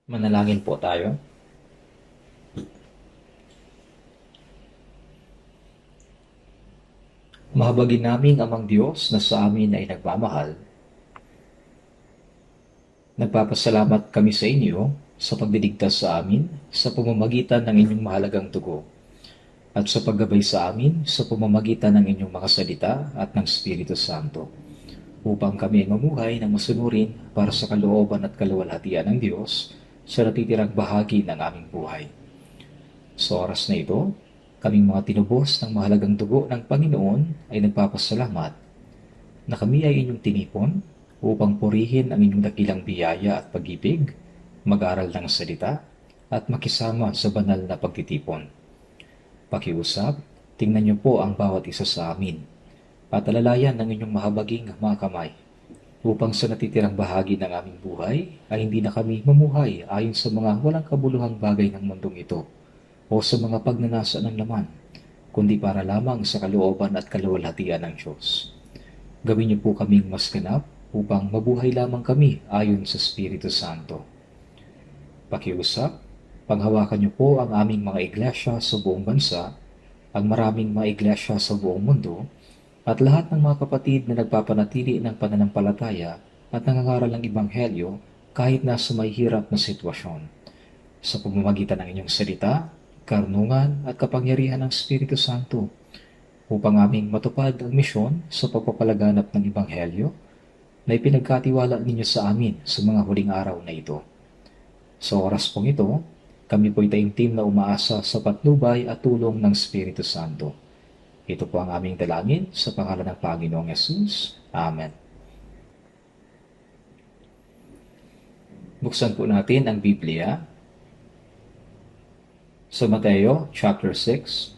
Manalangin po tayo. Mahabagin naming amang Diyos na sa amin ay nagmamahal. Nagpapasalamat kami sa inyo sa pagdidigtas sa amin sa pamamagitan ng inyong mahalagang dugo at sa paggabay sa amin sa pamamagitan ng inyong mga salita at ng Espiritu Santo upang kami ay mamuhay na masunurin para sa kalooban at kaluwalhatian ng Diyos sa natitirang bahagi ng aming buhay. Sa oras na ito, kaming mga tinubos ng mahalagang dugo ng Panginoon ay nagpapasalamat na kami ay inyong tinipon upang purihin ang inyong dakilang biyaya at pag-ibig, mag-aral ng salita, at makisama sa banal na pagtitipon. Pakiusap, tingnan niyo po ang bawat isa sa amin at alalayan ng inyong mahabaging mga kamay upang sa natitirang bahagi ng aming buhay ay hindi na kami mamuhay ayon sa mga walang kabuluhang bagay ng mundong ito o sa mga pagnanasa ng laman, kundi para lamang sa kalooban at kaluwalhatian ng Diyos. Gawin niyo po kaming mas ganap upang mabuhay lamang kami ayon sa Espiritu Santo. Pakiusap, panghawakan niyo po ang aming mga iglesia sa buong bansa, ang maraming mga iglesia sa buong mundo, at lahat ng mga kapatid na nagpapanatili ng pananampalataya at nangangaral ng Ebanghelyo kahit nasa may hirap na sitwasyon. Sa pamamagitan ng inyong salita, karunungan at kapangyarihan ng Espiritu Santo, upang aming matupad ang misyon sa pagpapalaganap ng Ebanghelyo na ipinagkatiwala ninyo sa amin sa mga huling araw na ito. Sa oras pong ito, kami po'y taimtim na umaasa sa patnubay at tulong ng Espiritu Santo. Ito po ang aming dalangin sa pangalan ng Panginoong Yesus. Amen. Buksan po natin ang Biblia sa Mateo chapter 6.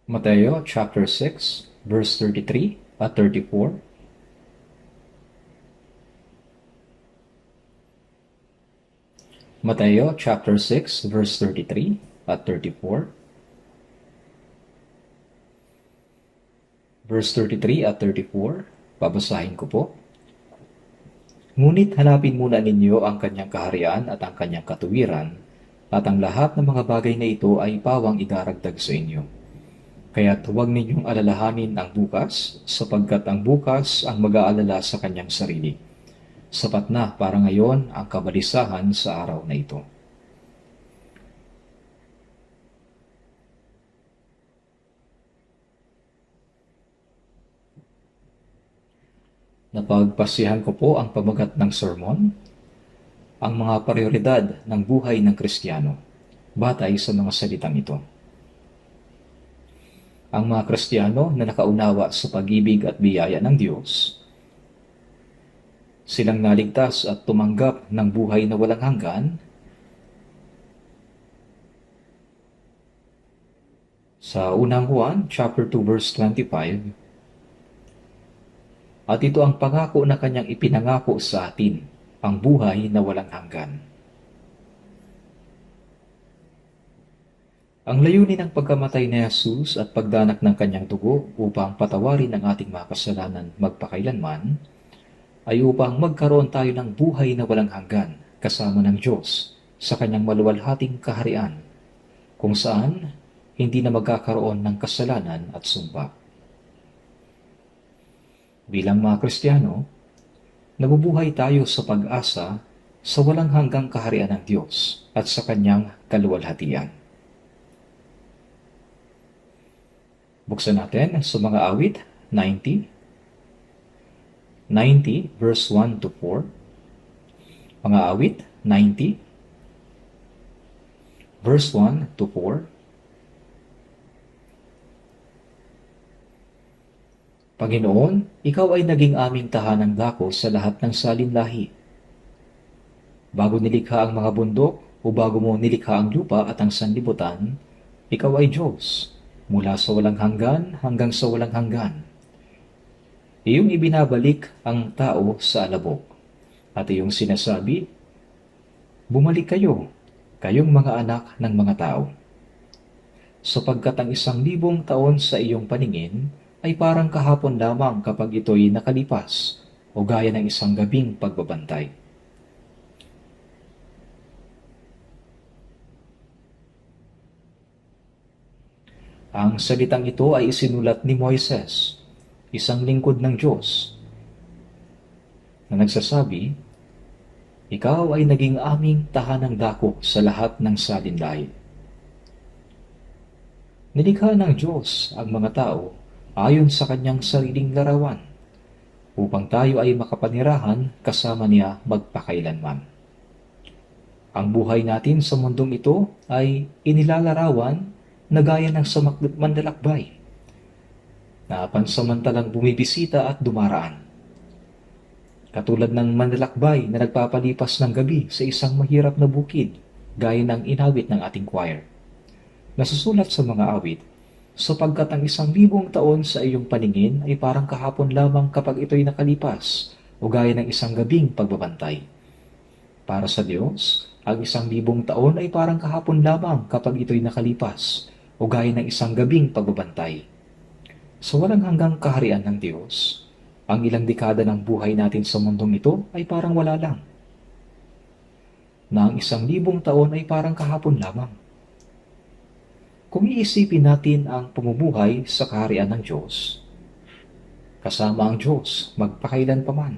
Mateo chapter 6, verse 33 at 34. Mateo chapter 6, verse 33 at 34. Verse 33 at 34, babasahin ko po. Ngunit hanapin muna ninyo ang kanyang kaharian at ang kanyang katuwiran, at ang lahat ng mga bagay na ito ay pawang idaragdag sa inyo. Kaya't huwag ninyong alalahanin ang bukas, sapagkat ang bukas ang mag-aalala sa kanyang sarili. Sapat na para ngayon ang kabalisahan sa araw na ito. Napagpasihan ko po ang pamagat ng sermon, ang mga prioridad ng buhay ng Kristiyano, batay sa mga salitang ito. Ang mga Kristiyano na nakaunawa sa pag-ibig at biyaya ng Diyos, silang naligtas at tumanggap ng buhay na walang hanggan, sa unang Juan, chapter 2, verse 25, at ito ang pangako na kanyang ipinangako sa atin, ang buhay na walang hanggan. Ang layunin ng pagkamatay ni Jesus at pagdanak ng kanyang dugo upang patawarin ang ating mga kasalanan magpakailanman, ay upang magkaroon tayo ng buhay na walang hanggan kasama ng Diyos sa kanyang maluwalhating kaharian, kung saan hindi na magkakaroon ng kasalanan at sumpa. Bilang mga Kristiyano, nabubuhay tayo sa pag-asa sa walang hanggang kaharian ng Diyos at sa kanyang kaluwalhatian. Buksan natin sa mga awit 90, verse 1 to 4. Mga awit 90, verse 1 to 4. Panginoon, ikaw ay naging aming tahanang dako sa lahat ng salinlahi. Bago nilikha ang mga bundok o bago mo nilikha ang lupa at ang sanlibutan, ikaw ay Diyos, mula sa walang hanggan hanggang sa walang hanggan. Iyong ibinabalik ang tao sa alabok, at iyong sinasabi, bumalik kayo, kayong mga anak ng mga tao, sapagkat ang 1,000 taon sa iyong paningin ay parang kahapon lamang kapag ito'y nakalipas, o gaya ng isang gabing pagbabantay. Ang salitang ito ay isinulat ni Moises, isang lingkod ng Diyos, na nagsasabi, "Ikaw ay naging aming tahanang dako sa lahat ng salinlahi." Nilikha ng Diyos ang mga tao ayon sa kanyang sariling larawan, upang tayo ay makapanirahan kasama niya magpakailanman. Ang buhay natin sa mundong ito ay inilalarawan na gaya ng sa manlalakbay, na pansamantalang bumibisita at dumaraan. Katulad ng manlalakbay na nagpapalipas ng gabi sa isang mahirap na bukid, gaya ng inawit ng ating choir. Nasusulat sa mga awit, sapagkat ang 1,000 taon sa iyong paningin ay parang kahapon lamang kapag ito'y nakalipas, o gaya ng isang gabing pagbabantay. Para sa Diyos, ang 1,000 taon ay parang kahapon lamang kapag ito'y nakalipas, o gaya ng isang gabing pagbabantay. Sa walang hanggang kaharian ng Diyos, ang ilang dekada ng buhay natin sa mundong ito ay parang wala lang, na ang 1,000 taon ay parang kahapon lamang. Kung iisipin natin ang pamumuhay sa kaharian ng Diyos, kasama ang Diyos magpakailanpaman,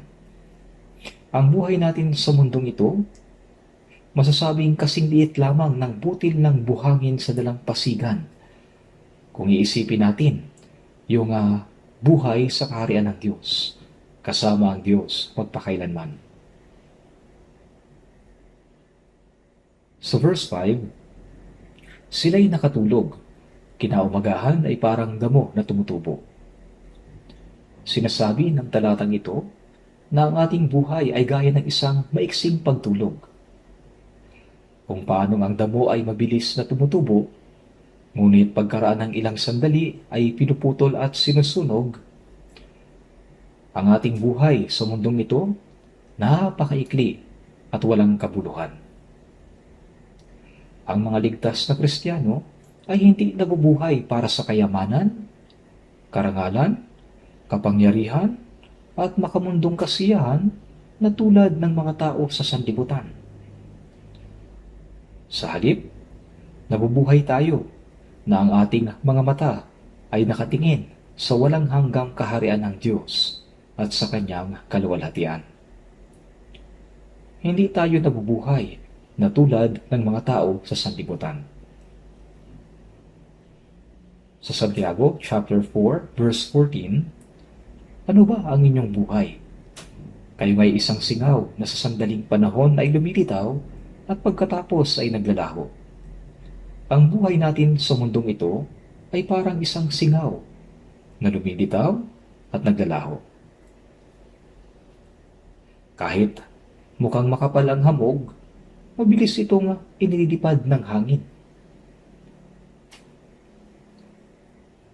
ang buhay natin sa mundong ito, masasabing kasing liit lamang ng butil ng buhangin sa dalampasigan. Kung iisipin natin yung buhay sa kaharian ng Diyos, kasama ang Diyos magpakailanman. Sa verse 5, sila'y nakatulog, kinaumagahan ay parang damo na tumutubo. Sinasabi ng talatang ito na ang ating buhay ay gaya ng isang maiksing pagtulog. Kung paano ang damo ay mabilis na tumutubo, ngunit pagkaraan ng ilang sandali ay pinuputol at sinusunog, ang ating buhay sa mundong ito napakaikli at walang kabuluhan. Ang mga ligtas na Kristiyano ay hindi nabubuhay para sa kayamanan, karangalan, kapangyarihan, at makamundong kasiyahan na tulad ng mga tao sa sanlibutan. Sa halip, nabubuhay tayo na ang ating mga mata ay nakatingin sa walang hanggang kaharian ng Diyos at sa kanyang kaluwalhatian. Hindi tayo nabubuhay na tulad ng mga tao sa sanlibutan. Sa Santiago chapter 4 verse 14, ano ba ang inyong buhay? Kayo ay isang singaw na sa sandaling panahon ay lumilitaw at pagkatapos ay naglalaho. Ang buhay natin sa mundong ito ay parang isang singaw na lumilitaw at naglalaho. Kahit mukhang makapal ang hamog, mabilis itong inililipad ng hangin.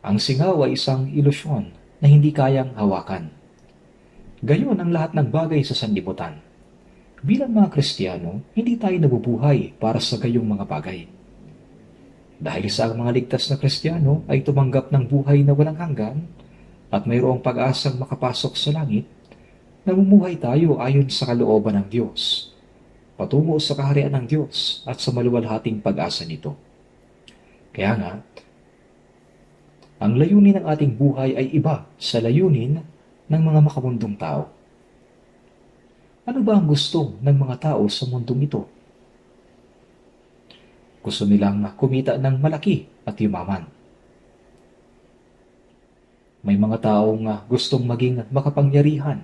Ang singaw ay isang ilusyon na hindi kayang hawakan. Gayon ang lahat ng bagay sa sanlibutan. Bilang mga Kristiyano, hindi tayo nabubuhay para sa gayong mga bagay. Dahil sa mga ligtas na Kristiyano ay tumanggap ng buhay na walang hanggan at mayroong pag-asang makapasok sa langit, namumuhay tayo ayon sa kalooban ng Diyos, patungo sa kaharian ng Diyos at sa maluwalhating pag-asa nito. Kaya nga, ang layunin ng ating buhay ay iba sa layunin ng mga makamundong tao. Ano ba ang gusto ng mga tao sa mundong ito? Gusto nilang kumita ng malaki at yumaman. May mga taong gustong maging makapangyarihan,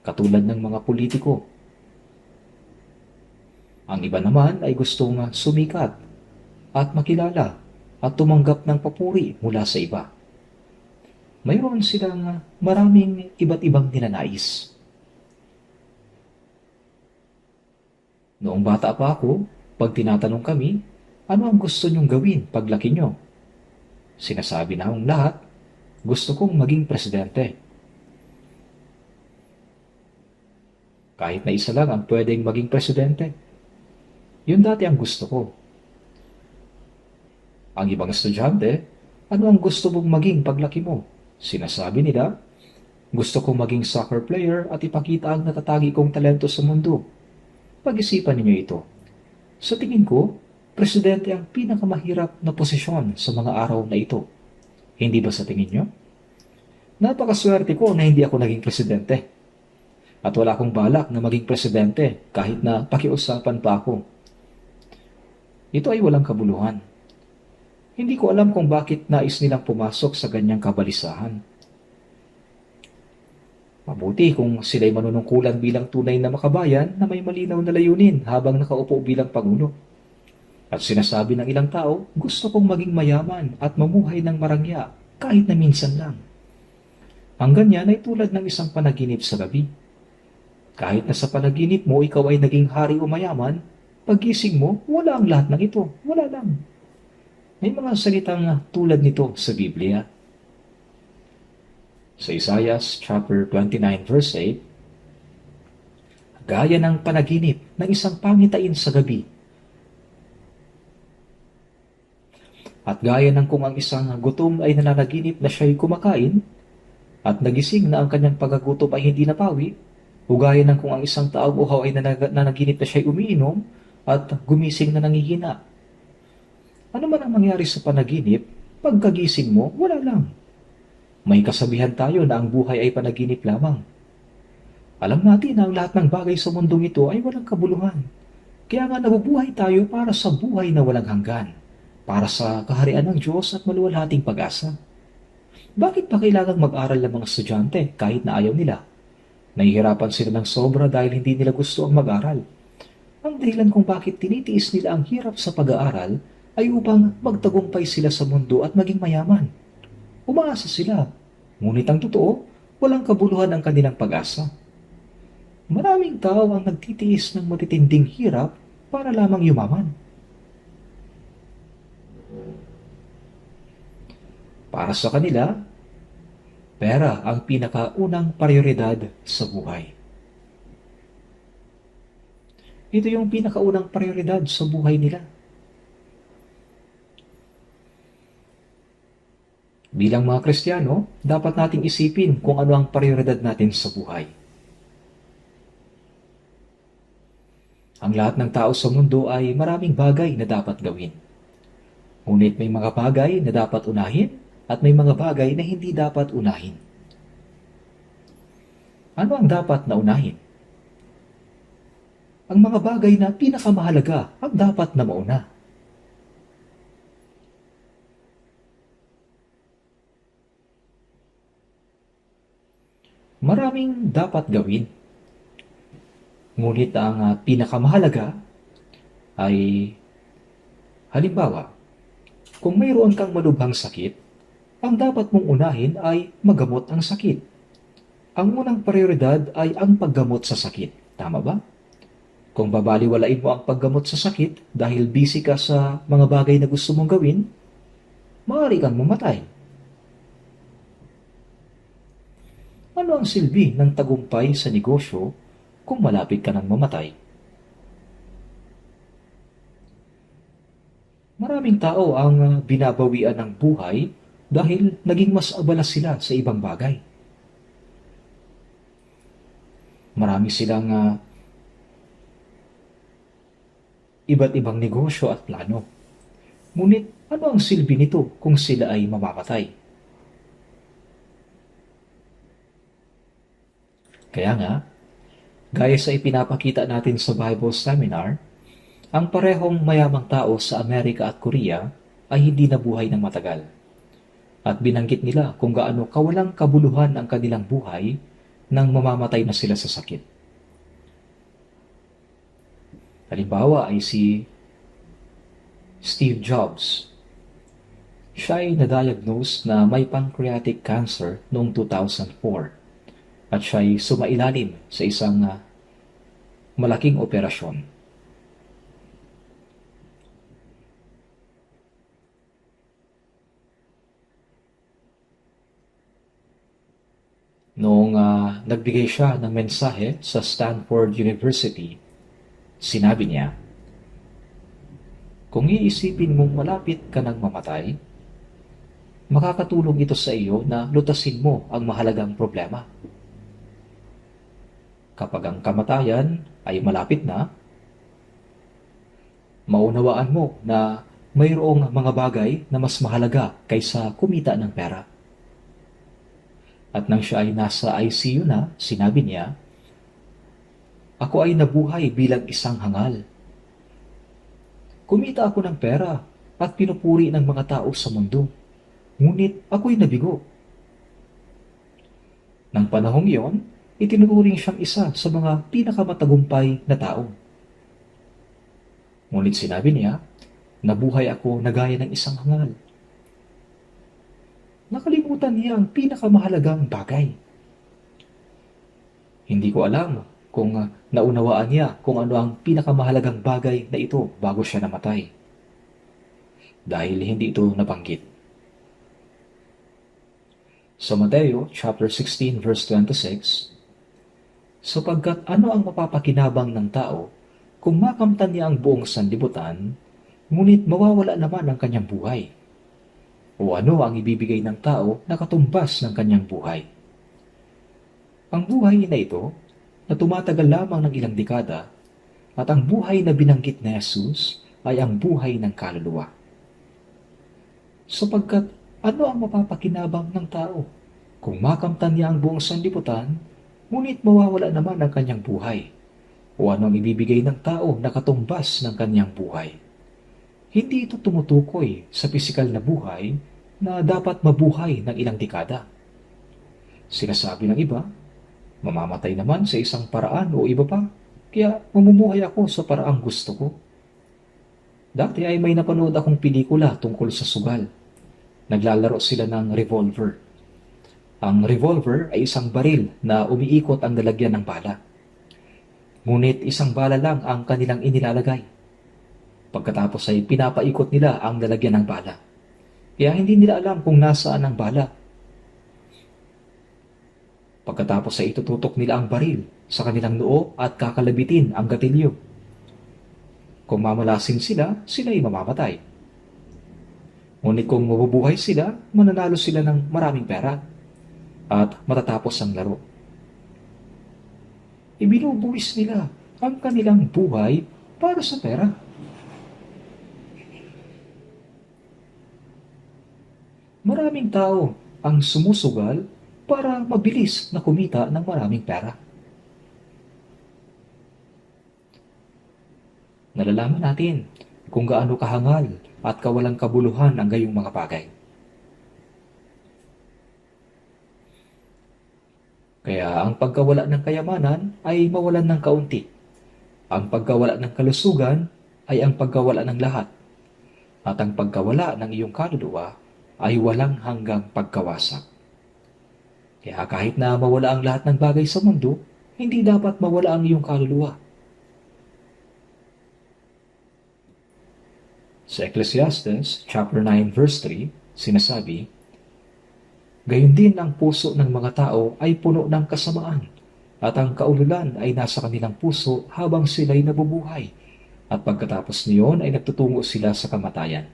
katulad ng mga politiko. Ang iba naman ay gustong sumikat at makilala at tumanggap ng papuri mula sa iba. Mayroon silang maraming iba't ibang ninanais. Noong bata pa ako, pag tinatanong kami, ano ang gusto nyong gawin paglaki nyo? Sinasabi na akong lahat, gusto kong maging presidente. Kahit na isa lang ang pwedeng maging presidente. Yun dati ang gusto ko. Ang ibang estudyante, ano ang gusto mong maging paglaki mo? Sinasabi nila, gusto kong maging soccer player at ipakita ang natatagi kong talento sa mundo. Pag-isipan ninyo ito. Sa tingin ko, presidente ang pinakamahirap na posisyon sa mga araw na ito. Hindi ba sa tingin nyo? Napakaswerte ko na hindi ako naging presidente. At wala akong balak na maging presidente kahit na pakiusapan pa ako. Ito ay walang kabuluhan. Hindi ko alam kung bakit nais nilang pumasok sa ganyang kabalisahan. Mabuti kung sila'y manunungkulan bilang tunay na makabayan na may malinaw na layunin habang nakaupo bilang Pangulo. At sinasabi ng ilang tao, gusto kong maging mayaman at mamuhay ng marangya kahit na minsan lang. Ang ganyan ay tulad ng isang panaginip sa gabi. Kahit na sa panaginip mo ikaw ay naging hari o mayaman, paggising mo, wala ang lahat ng ito. Wala lang. May mga salitang tulad nito sa Biblia. Sa Isaiah chapter 29 verse 8, gaya ng panaginip ng isang pangitain sa gabi. At gaya ng kung ang isang gutom ay nananaginip na siya'y kumakain, at nagising na ang kanyang pagkagutom ay hindi napawi, o gaya ng kung ang isang taong uhaw ay nanaginip na siya'y umiinom, at gumising na nangihina. Ano man ang mangyari sa panaginip, pagkagising mo, wala lang. May kasabihan tayo na ang buhay ay panaginip lamang. Alam natin na ang lahat ng bagay sa mundong ito ay walang kabuluhan. Kaya nga nabubuhay tayo para sa buhay na walang hanggan, para sa kaharian ng Diyos at maluwalhating pag-asa. Bakit pa kailangang mag-aral ng mga estudyante kahit na ayaw nila? Nahihirapan sila ng sobra dahil hindi nila gusto ang mag-aral. Ang dahilan kung bakit tinitiis nila ang hirap sa pag-aaral ay upang magtagumpay sila sa mundo at maging mayaman. Umaasa sila, ngunit ang totoo, walang kabuluhan ang kanilang pag-asa. Maraming tao ang nagtitiis ng matitinding hirap para lamang yumaman. Para sa kanila, pera ang pinakaunang prioridad sa buhay. Ito yung pinakaunang prioridad sa buhay nila. Bilang mga Kristiyano, dapat nating isipin kung ano ang prioridad natin sa buhay. Ang lahat ng tao sa mundo ay maraming bagay na dapat gawin. Ngunit may mga bagay na dapat unahin at may mga bagay na hindi dapat unahin. Ano ang dapat na unahin? Ang mga bagay na pinakamahalaga ang dapat na mauna. Maraming dapat gawin. Ngunit ang pinakamahalaga ay, halimbawa, kung mayroon kang malubhang sakit, ang dapat mong unahin ay magamot ang sakit. Ang unang prioridad ay ang paggamot sa sakit. Tama ba? Kung babaliwalain mo ang paggamot sa sakit dahil busy ka sa mga bagay na gusto mong gawin, maaari kang mamatay. Ano ang silbi ng tagumpay sa negosyo kung malapit ka nang mamatay? Maraming tao ang binabawian ng buhay dahil naging mas abala sila sa ibang bagay. Marami silang iba't ibang negosyo at plano. Ngunit ano ang silbi nito kung sila ay mamamatay? Kaya nga, gaya sa ipinapakita natin sa Bible Seminar, ang parehong mayamang tao sa Amerika at Korea ay hindi nabuhay ng matagal. At binanggit nila kung gaano kawalang kabuluhan ang kanilang buhay nang mamamatay na sila sa sakit. Halimbawa ay si Steve Jobs. Siya ay na-diagnose na may pancreatic cancer noong 2004 at siya ay sumailalim sa isang malaking operasyon. Noong nagbigay siya ng mensahe sa Stanford University, sinabi niya, Kung iisipin mong malapit ka nang mamatay, makakatulong ito sa iyo na lutasin mo ang mahalagang problema. Kapag ang kamatayan ay malapit na, maunawaan mo na mayroong mga bagay na mas mahalaga kaysa kumita ng pera. At nang siya ay nasa ICU na, sinabi niya, "Ako ay nabuhay bilang isang hangal. Kumita ako ng pera at pinupuri ng mga tao sa mundo. Ngunit ako'y nabigo." Nang panahong iyon, itinuturing siyang isa sa mga pinakamatagumpay na tao. Ngunit sinabi niya, "Nabuhay ako na gaya ng isang hangal." Nakalimutan niya ang pinakamahalagang bagay. Hindi ko alam kung naunawaan niya kung ano ang pinakamahalagang bagay na ito bago siya namatay. Dahil hindi ito nabanggit. Sa Mateo chapter 16 verse 26, sapagkat ano ang mapapakinabang ng tao kung makamtan niya ang buong sanlibutan, ngunit mawawala naman ang kanyang buhay? O ano ang ibibigay ng tao na katumbas ng kanyang buhay? Ang buhay na ito, na tumatagal lamang ng ilang dekada, at ang buhay na binanggit na Jesus ay ang buhay ng kaluluwa. Sapagkat ano ang mapapakinabang ng tao kung makamtan niya ang buong sanlibutan, ngunit mawawala naman ang kanyang buhay? O ano ang ibibigay ng tao na katumbas ng kanyang buhay? Hindi ito tumutukoy sa pisikal na buhay na dapat mabuhay ng ilang dekada. Sinasabi ng iba, mamamatay naman sa isang paraan o iba pa, kaya mamumuhay ako sa paraang gusto ko. Dati ay may napanood akong pelikula tungkol sa sugal. Naglalaro sila ng revolver. Ang revolver ay isang baril na umiikot ang lalagyan ng bala. Ngunit isang bala lang ang kanilang inilalagay. Pagkatapos ay pinapaikot nila ang lalagyan ng bala. Kaya hindi nila alam kung nasaan ang bala. Pagkatapos ay itututok nila ang baril sa kanilang noo at kakalabitin ang gatilyo. Kung mamalasin sila, sila ay mamamatay. Ngunit kung mabubuhay sila, mananalo sila ng maraming pera at matatapos ang laro. Ibinubuwis nila ang kanilang buhay para sa pera. Maraming tao ang sumusugal para mabilis na kumita ng maraming pera. Nalalaman natin kung gaano kahangal at kawalang kabuluhan ang gayong mga bagay. Kaya ang pagkawala ng kayamanan ay mawalan ng kaunti. Ang pagkawala ng kalusugan ay ang pagkawala ng lahat. At ang pagkawala ng iyong kaluluwa ay walang hanggang pagkawasak. Kaya kahit na mawala ang lahat ng bagay sa mundo, hindi dapat mawala ang iyong kaluluwa. Sa Ecclesiastes chapter 9 verse 3, sinasabi, "Gayon din ang puso ng mga tao ay puno ng kasamaan, at ang kaululan ay nasa kanilang puso habang sila'y nabubuhay, at pagkatapos niyon ay nagtutungo sila sa kamatayan."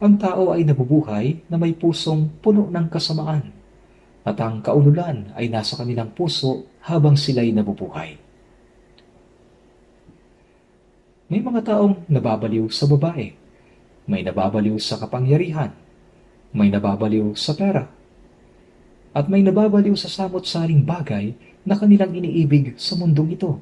Ang tao ay nabubuhay na may pusong puno ng kasamaan, at ang kaululan ay nasa kanilang puso habang sila'y nabubuhay. May mga taong nababaliw sa babae, may nababaliw sa kapangyarihan, may nababaliw sa pera, at may nababaliw sa samot-saring bagay na kanilang iniibig sa mundong ito.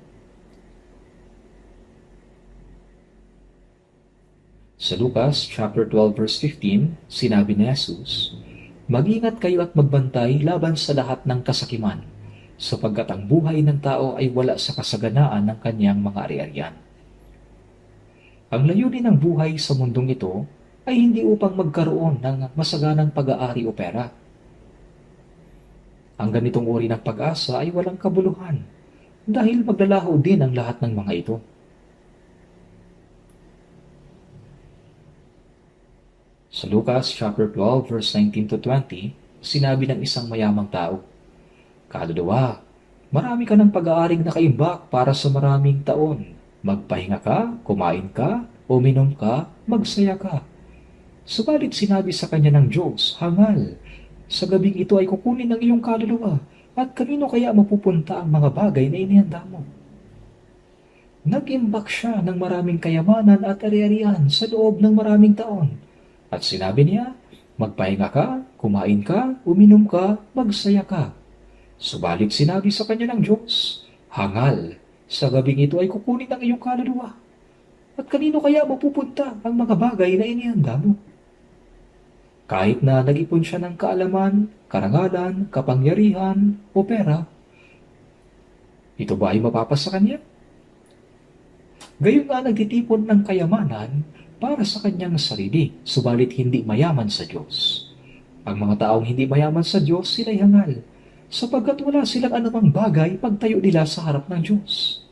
Sa Lucas chapter 12 verse 15, sinabi ni Jesus, "Mag-ingat kayo at magbantay laban sa lahat ng kasakiman, sapagkat ang buhay ng tao ay wala sa kasaganaan ng kanyang mga ari-arian." Ang layunin ng buhay sa mundong ito ay hindi upang magkaroon ng masaganang pag-aari o pera. Ang ganitong uri ng pag-asa ay walang kabuluhan dahil maglalaho din ang lahat ng mga ito. Sa Lucas chapter 12 verse 19 to 20, sinabi ng isang mayamang tao, "Kaluluwa, marami ka ng pag-aaring nakaimbak para sa maraming taon. Magpahinga ka, kumain ka, uminom ka, magsaya ka. Subalit sinabi sa kanya ng Diyos, hangal, sa gabing ito ay kukunin ng iyong kaluluwa, at kanino kaya mapupunta ang mga bagay na inihanda mo? Nag-imbak siya ng maraming kayamanan at ari-arian sa loob ng maraming taon. At sinabi niya, magpahinga ka, kumain ka, uminom ka, magsaya ka. Subalit sinabi sa kanya ng Diyos, hangal, sa gabing ito ay kukunin ang iyong kaluluwa. At kanino kaya mapupunta ang mga bagay na inihanda mo? Kahit na nag-ipon siya ng kaalaman, karangalan, kapangyarihan, o pera, ito ba ay mapapasa kanya? Gayon nga nagtitipon ng kayamanan para sa kanyang sarili, subalit hindi mayaman sa Diyos. Ang mga taong hindi mayaman sa Diyos, sila'y hangal, sapagkat wala silang anumang bagay pagtayo nila sa harap ng Diyos.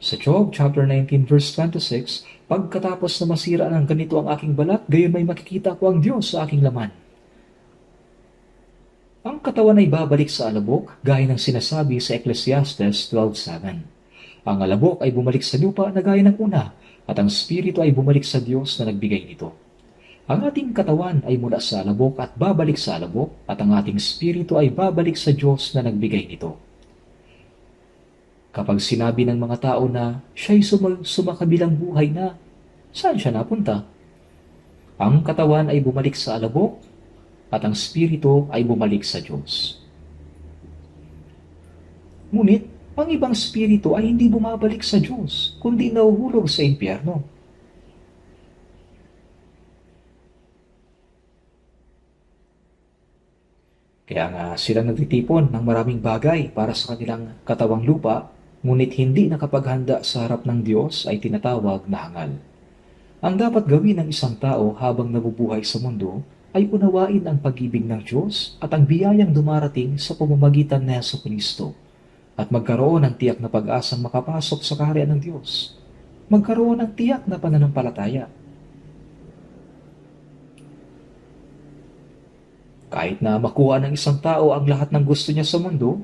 Sa Job chapter 19 verse 26, pagkatapos na masira ng ganito ang aking balat, gayon may makikita ko ang Diyos sa aking laman. Ang katawan ay babalik sa alabok, gaya ng sinasabi sa Ecclesiastes 12:7. Ang alabok ay bumalik sa lupa na gaya ng una, at ang spirito ay bumalik sa Diyos na nagbigay nito. Ang ating katawan ay mula sa alabok at babalik sa alabok, at ang ating spirito ay babalik sa Diyos na nagbigay nito. Kapag sinabi ng mga tao na siya'y sumakabilang buhay na, saan siya napunta? Ang katawan ay bumalik sa alabok, at ang spirito ay bumalik sa Diyos. Ngunit, ang ibang spirito ay hindi bumabalik sa Diyos, kundi nahuhulog sa impyerno. Kaya nga sila nagtitipon ng maraming bagay para sa kanilang katawang lupa, ngunit hindi nakapaghanda sa harap ng Diyos ay tinatawag na hangal. Ang dapat gawin ng isang tao habang nabubuhay sa mundo ay unawain ang pag-ibig ng Diyos at ang biyayang dumarating sa pamamagitan ni Jesucristo, at magkaroon ng tiyak na pag-asang makapasok sa kaharian ng Diyos. Magkaroon ng tiyak na pananampalataya. Kahit na makuha ng isang tao ang lahat ng gusto niya sa mundo,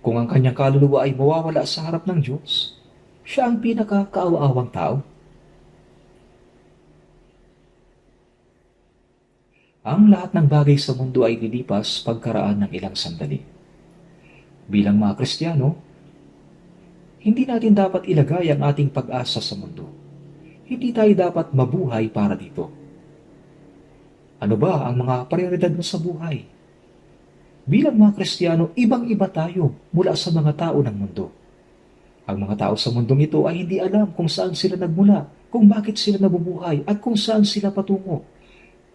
kung ang kanyang kaluluwa ay mawawala sa harap ng Diyos, siya ang pinakakaawa-awang tao. Ang lahat ng bagay sa mundo ay lilipas pagkaraan ng ilang sandali. Bilang mga Kristiyano, hindi natin dapat ilagay ang ating pag-asa sa mundo. Hindi tayo dapat mabuhay para dito. Ano ba ang mga prioridad mo sa buhay? Bilang mga Kristiyano, ibang-iba tayo mula sa mga tao ng mundo. Ang mga tao sa mundong ito ay hindi alam kung saan sila nagmula, kung bakit sila nabubuhay, at kung saan sila patungo.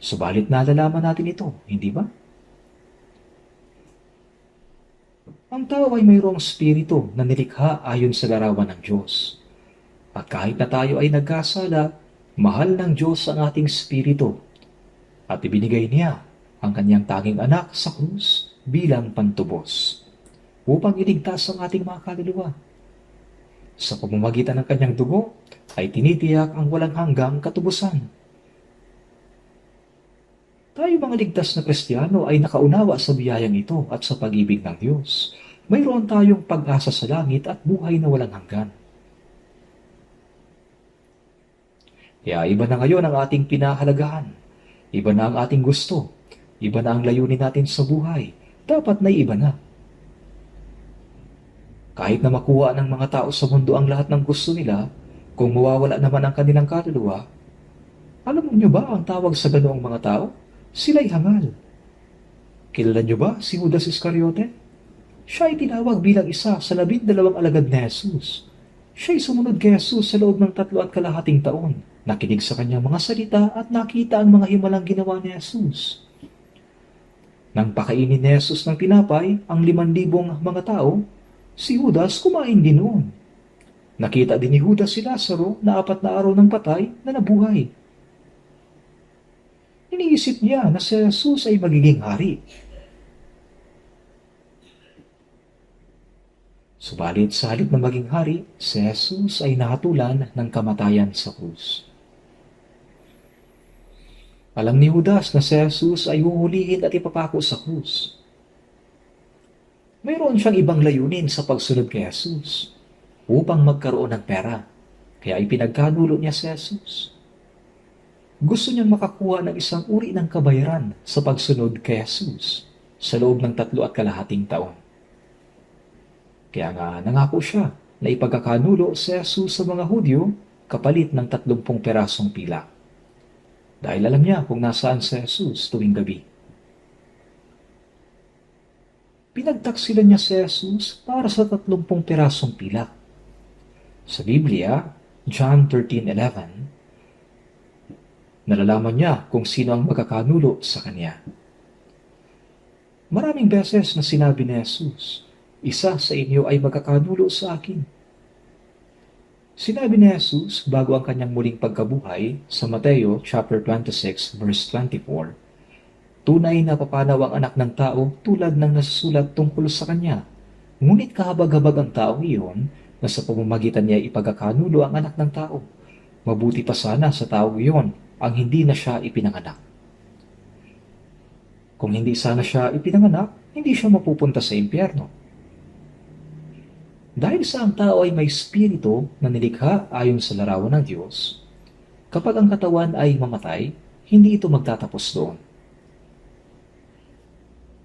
Subalit nalalaman natin ito, hindi ba? Ang tao ay mayroong spirito na nilikha ayon sa larawan ng Diyos. At kahit na tayo ay nagkasala, mahal ng Diyos ang ating spirito. At ibinigay niya ang kanyang tanging anak sa krus bilang pantubos, upang iligtas ang ating mga kaluluwa. Sa pamamagitan ng kanyang dugo, ay tinitiyak ang walang hanggang katubusan. Tayo mga ligtas na Kristiyano ay nakaunawa sa biyayang ito at sa pag-ibig ng Diyos. Mayroon tayong pag-asa sa langit at buhay na walang hanggan. Kaya iba na ngayon ang ating pinahalagahan. Iba na ang ating gusto. Iba na ang layunin natin sa buhay. Dapat na iba na. Kahit na makuha ng mga tao sa mundo ang lahat ng gusto nila, kung mawawala naman ang kanilang kaluluwa, alam niyo ba ang tawag sa ganoong mga tao? Sila'y hangal. Kilala niyo ba si Judas Iscariote? Siya ay tinawag bilang isa sa 12 alagad ni Jesus. Siya ay sumunod kay Jesus sa loob ng 3.5 taon. Nakinig sa kanyang mga salita at nakita ang mga himalang ginawa ni Jesus. Nang pakainin ni Jesus ng tinapay ang 5,000 mga tao, si Judas kumain din noon. Nakita din ni Judas si Lazaro na 4 na araw ng patay na nabuhay. Iniisip niya na si Jesus ay magiging hari. Subalit sa halip na maging hari, si Jesus ay nahatulan ng kamatayan sa krus. Alam ni Judas na si Jesus ay huhulihin at ipapako sa krus. Mayroon siyang ibang layunin sa pagsunod kay Jesus upang magkaroon ng pera. Kaya ipinagkanulo niya si Jesus. Gusto niyang makakuha ng isang uri ng kabayaran sa pagsunod kay Jesus sa loob ng 3.5 taon. Kaya nga nangako siya na ipagkakanulo si Jesus sa mga Hudyo kapalit ng 30 pirasong pila. Dahil alam niya kung nasaan si Jesus tuwing gabi. Pinagtaksilan niya si Jesus para sa 30 pirasong pila. Sa Biblia, John 13:11, nalalaman niya kung sino ang magkakanulo sa kanya. Maraming beses na sinabi ni Jesus, isa sa inyo ay magkakanulo sa akin. Sinabi ni Jesus bago ang kanyang muling pagkabuhay sa Mateo chapter 26 verse 24, tunay na papanaw ang anak ng tao tulad ng nasusulat tungkol sa kanya. Ngunit kahabag-habag ang taong iyon na sa pamamagitan niya ipagkakanulo ang anak ng tao. Mabuti pa sana sa taong iyon ang hindi na siya ipinanganak. Kung hindi sana siya ipinanganak, hindi siya mapupunta sa impyerno. Dahil sa ang tao ay may espiritu na nilikha ayon sa larawan ng Diyos, kapag ang katawan ay mamatay, hindi ito magtatapos doon.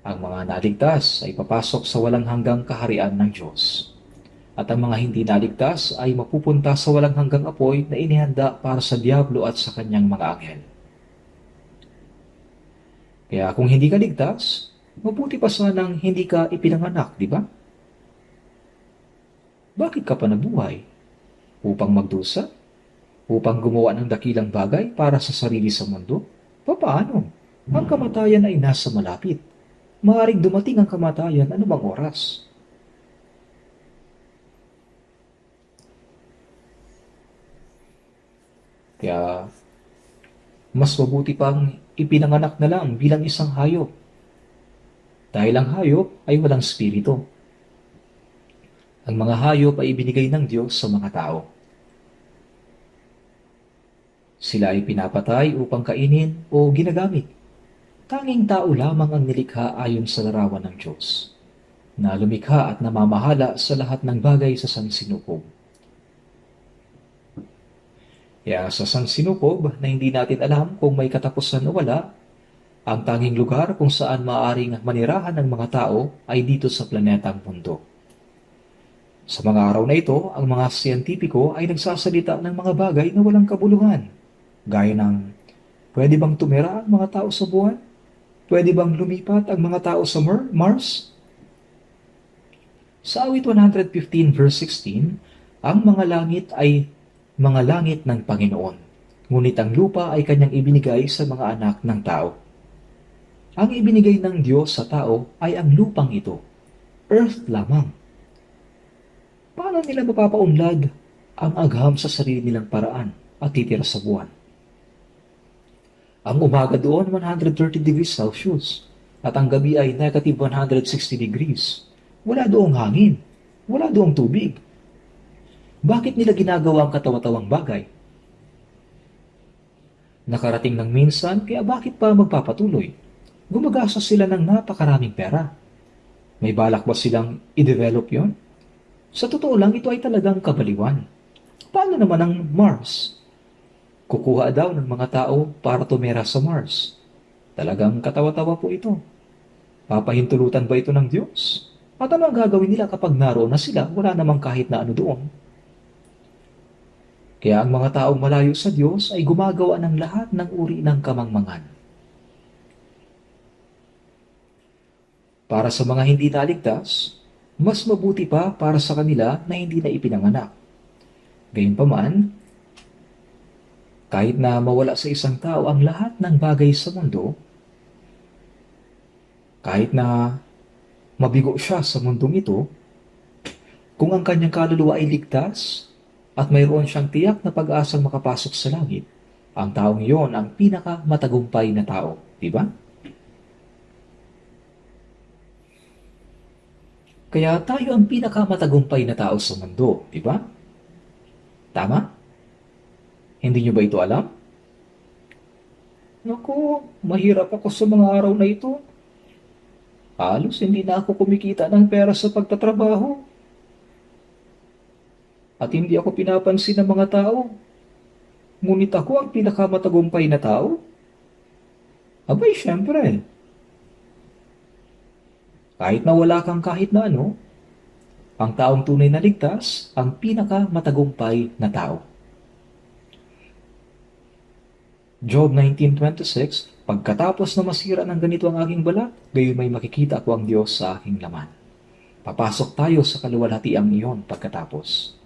Ang mga naligtas ay papasok sa walang hanggang kaharian ng Diyos. At ang mga hindi naligtas ay mapupunta sa walang hanggang apoy na inihanda para sa Diablo at sa kanyang mga anghel. Kaya kung hindi ka ligtas, mabuti pa sanang hindi ka ipinanganak, di ba? Bakit ka pa nabuhay? Upang magdusa? Upang gumawa ng dakilang bagay para sa sarili sa mundo? Paano? Ang kamatayan ay nasa malapit. Maaaring dumating ang kamatayan anumang oras. Kaya, mas mabuti pang ipinanganak na lang bilang isang hayop. Dahil ang hayop ay walang spirito. Ang mga hayop ay ibinigay ng Diyos sa mga tao. Sila ay pinapatay upang kainin o ginagamit. Tanging tao lamang ang nilikha ayon sa larawan ng Diyos, na lumikha at namamahala sa lahat ng bagay sa sansinukob. Kaya sa sansinukob na hindi natin alam kung may katapusan o wala, ang tanging lugar kung saan maaaring manirahan ng mga tao ay dito sa planetang mundo. Sa mga araw na ito, ang mga siyentipiko ay nagsasalita ng mga bagay na walang kabuluhan, gaya ng, pwede bang tumira ang mga tao sa buwan? Pwede bang lumipat ang mga tao sa Mars? Sa awit 115 verse 16, ang mga langit ay mga langit ng Panginoon, ngunit ang lupa ay kanyang ibinigay sa mga anak ng tao. Ang ibinigay ng Diyos sa tao ay ang lupang ito, earth lamang. Paano nila mapapaunlad ang agham sa sarili nilang paraan at titira sa buwan? Ang umaga doon 130 degrees Celsius at ang gabi ay negative 160 degrees. Wala doong hangin, wala doong tubig. Bakit nila ginagawa ang katawa-tawang bagay? Nakarating ng minsan, kaya bakit pa magpapatuloy? Gumagastos sila ng napakaraming pera. May balak ba silang i-develop yon? Sa totoo lang, ito ay talagang kabaliwan. Paano naman ang Mars? Kukuha daw ng mga tao para tumira sa Mars. Talagang katawa-tawa po ito. Papahintulutan ba ito ng Diyos? At ano ang gagawin nila kapag naroon na sila? Wala namang kahit na ano doon. Kaya ang mga taong malayo sa Diyos ay gumagawa ng lahat ng uri ng kamangmangan. Para sa mga hindi naligtas, mas mabuti pa para sa kanila na hindi na ipinanganak. Gayunpaman, kahit na mawala sa isang tao ang lahat ng bagay sa mundo, kahit na mabigo siya sa mundong ito, kung ang kanyang kaluluwa ay ligtas at mayroon siyang tiyak na pag-asang makapasok sa langit, ang taong iyon ang pinakamatagumpay na tao, di ba? Kaya tayo ang pinakamatagumpay na tao sa mundo, di ba? Tama? Hindi nyo ba ito alam? Naku, mahirap ako sa mga araw na ito. Halos hindi na ako kumikita ng pera sa pagtatrabaho. at hindi ako pinapansin ng mga tao. Ngunit ako ang pinakamatagumpay na tao? Abay, syempre. Kahit na wala kang kahit na ano, ang taong tunay na ligtas ang pinakamatagumpay na tao. Job 19:26, pagkatapos na masira ng ganito ang aking balat, gayon may makikita ko ang Diyos sa aking laman. Papasok tayo sa kaluwalhatiang iyon pagkatapos.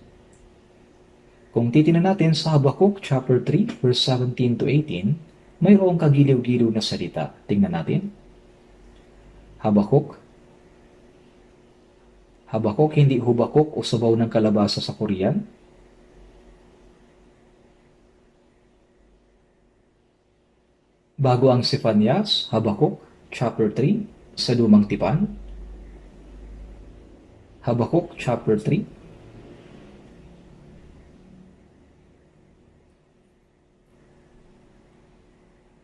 Kung titingnan natin sa Habakkuk chapter 3, verse 17 to 18, mayroong kagiliw-giliw na salita. Tingnan natin. Habakkuk. Habakuk, hindi hubakuk o sabaw ng kalabasa sa Korean. Bago ang Sefanyas, Habakuk, chapter 3, sa Lumang Tipan. Habakuk, chapter 3.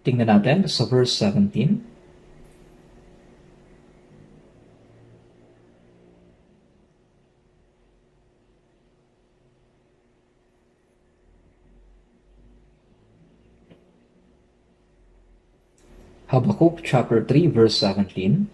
Tingnan natin sa verse 17. Habakuk chapter 3 verse 17.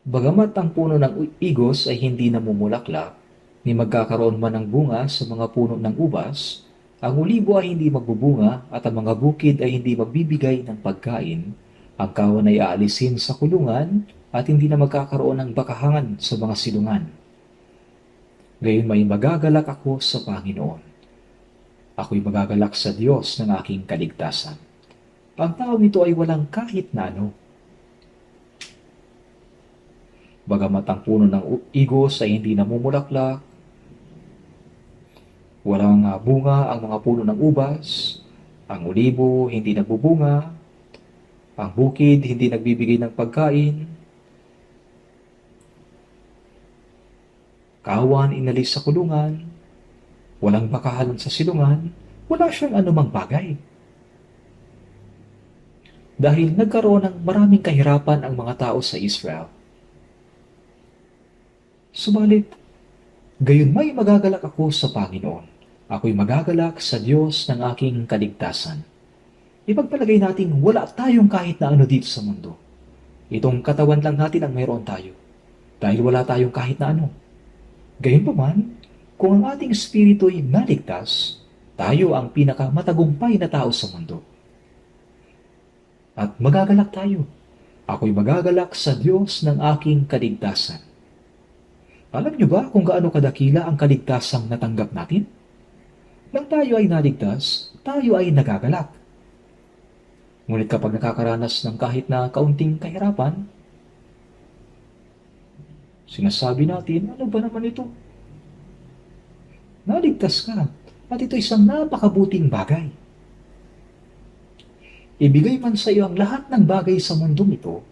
Bagamat ang puno ng igos ay hindi namumulaklak, ni magkakaroon man ng bunga sa mga puno ng ubas, ang ulibo ay hindi magbubunga at ang mga bukid ay hindi magbibigay ng pagkain, ang kawan ay aalisin sa kulungan at hindi na magkakaroon ng bakahangan sa mga silungan. Gayon may magagalak ako sa Panginoon. Ako'y magagalak sa Diyos ng aking kaligtasan. Ang taong ito ay walang kahit na ano. Bagamat ang puno ng igos ay hindi namumulaklak, walang bunga ang mga puno ng ubas, ang ulibo hindi nagbubunga, ang bukid hindi nagbibigay ng pagkain, kawan inalis sa kulungan, walang bakahalan sa silungan, wala siyang anumang bagay. Dahil nagkaroon ng maraming kahirapan ang mga tao sa Israel. Subalit, gayon may magagalak ako sa Panginoon. Ako'y magagalak sa Diyos ng aking kaligtasan. Ipagpalagay natin wala tayong kahit na ano dito sa mundo. Itong katawan lang natin ang mayroon tayo. Dahil wala tayong kahit na ano. Gayon pa man, kung ang ating espiritu ay naligtas, tayo ang pinakamatagumpay na tao sa mundo. At magagalak tayo. Ako'y magagalak sa Diyos ng aking kaligtasan. Alam niyo ba kung gaano kadakila ang kaligtasang natanggap natin? Nang tayo ay naligtas, tayo ay nagagalak. Ngunit kapag nakakaranas ng kahit na kaunting kahirapan, sinasabi natin, ano ba naman ito? Naligtas ka, at ito isang napakabuting bagay. Ibigay man sa iyo ang lahat ng bagay sa mundong ito,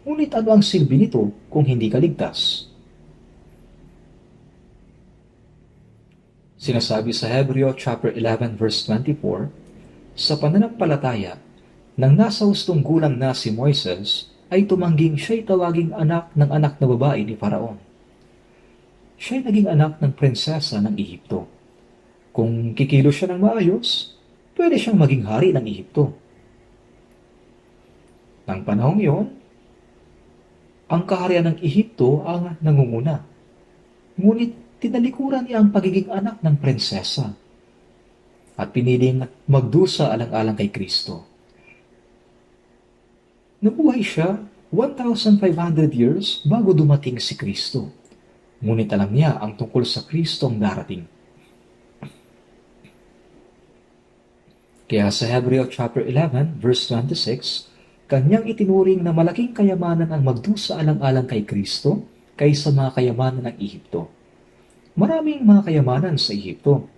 ngunit ano ang silbi nito kung hindi ka ligtas? Sinasabi sa Hebreo chapter 11 verse 24, sa pananampalataya, nang nasa hustong gulang na si Moises, ay tumangging siya'y tawaging anak ng anak na babae ni Faraon. Siya'y naging anak ng prinsesa ng Ehipto. Kung kikilos siya ng maayos, pwede siyang maging hari ng Ehipto. Nang panahong iyon, ang kaharian ng Ehipto ang nangunguna. Ngunit tinalikuran niya ang pagiging anak ng prinsesa at piniling magdusa alang-alang kay Kristo. Nabuhay siya 1,500 years bago dumating si Kristo. Ngunit alam niya ang tungkol sa Kristong darating. Kaya sa Hebreo chapter 11 verse 26, kanyang itinuring na malaking kayamanan ang magdusa alang-alang kay Kristo kaysa mga kayamanan ng Ehipto. Maraming mga kayamanan sa Ehipto.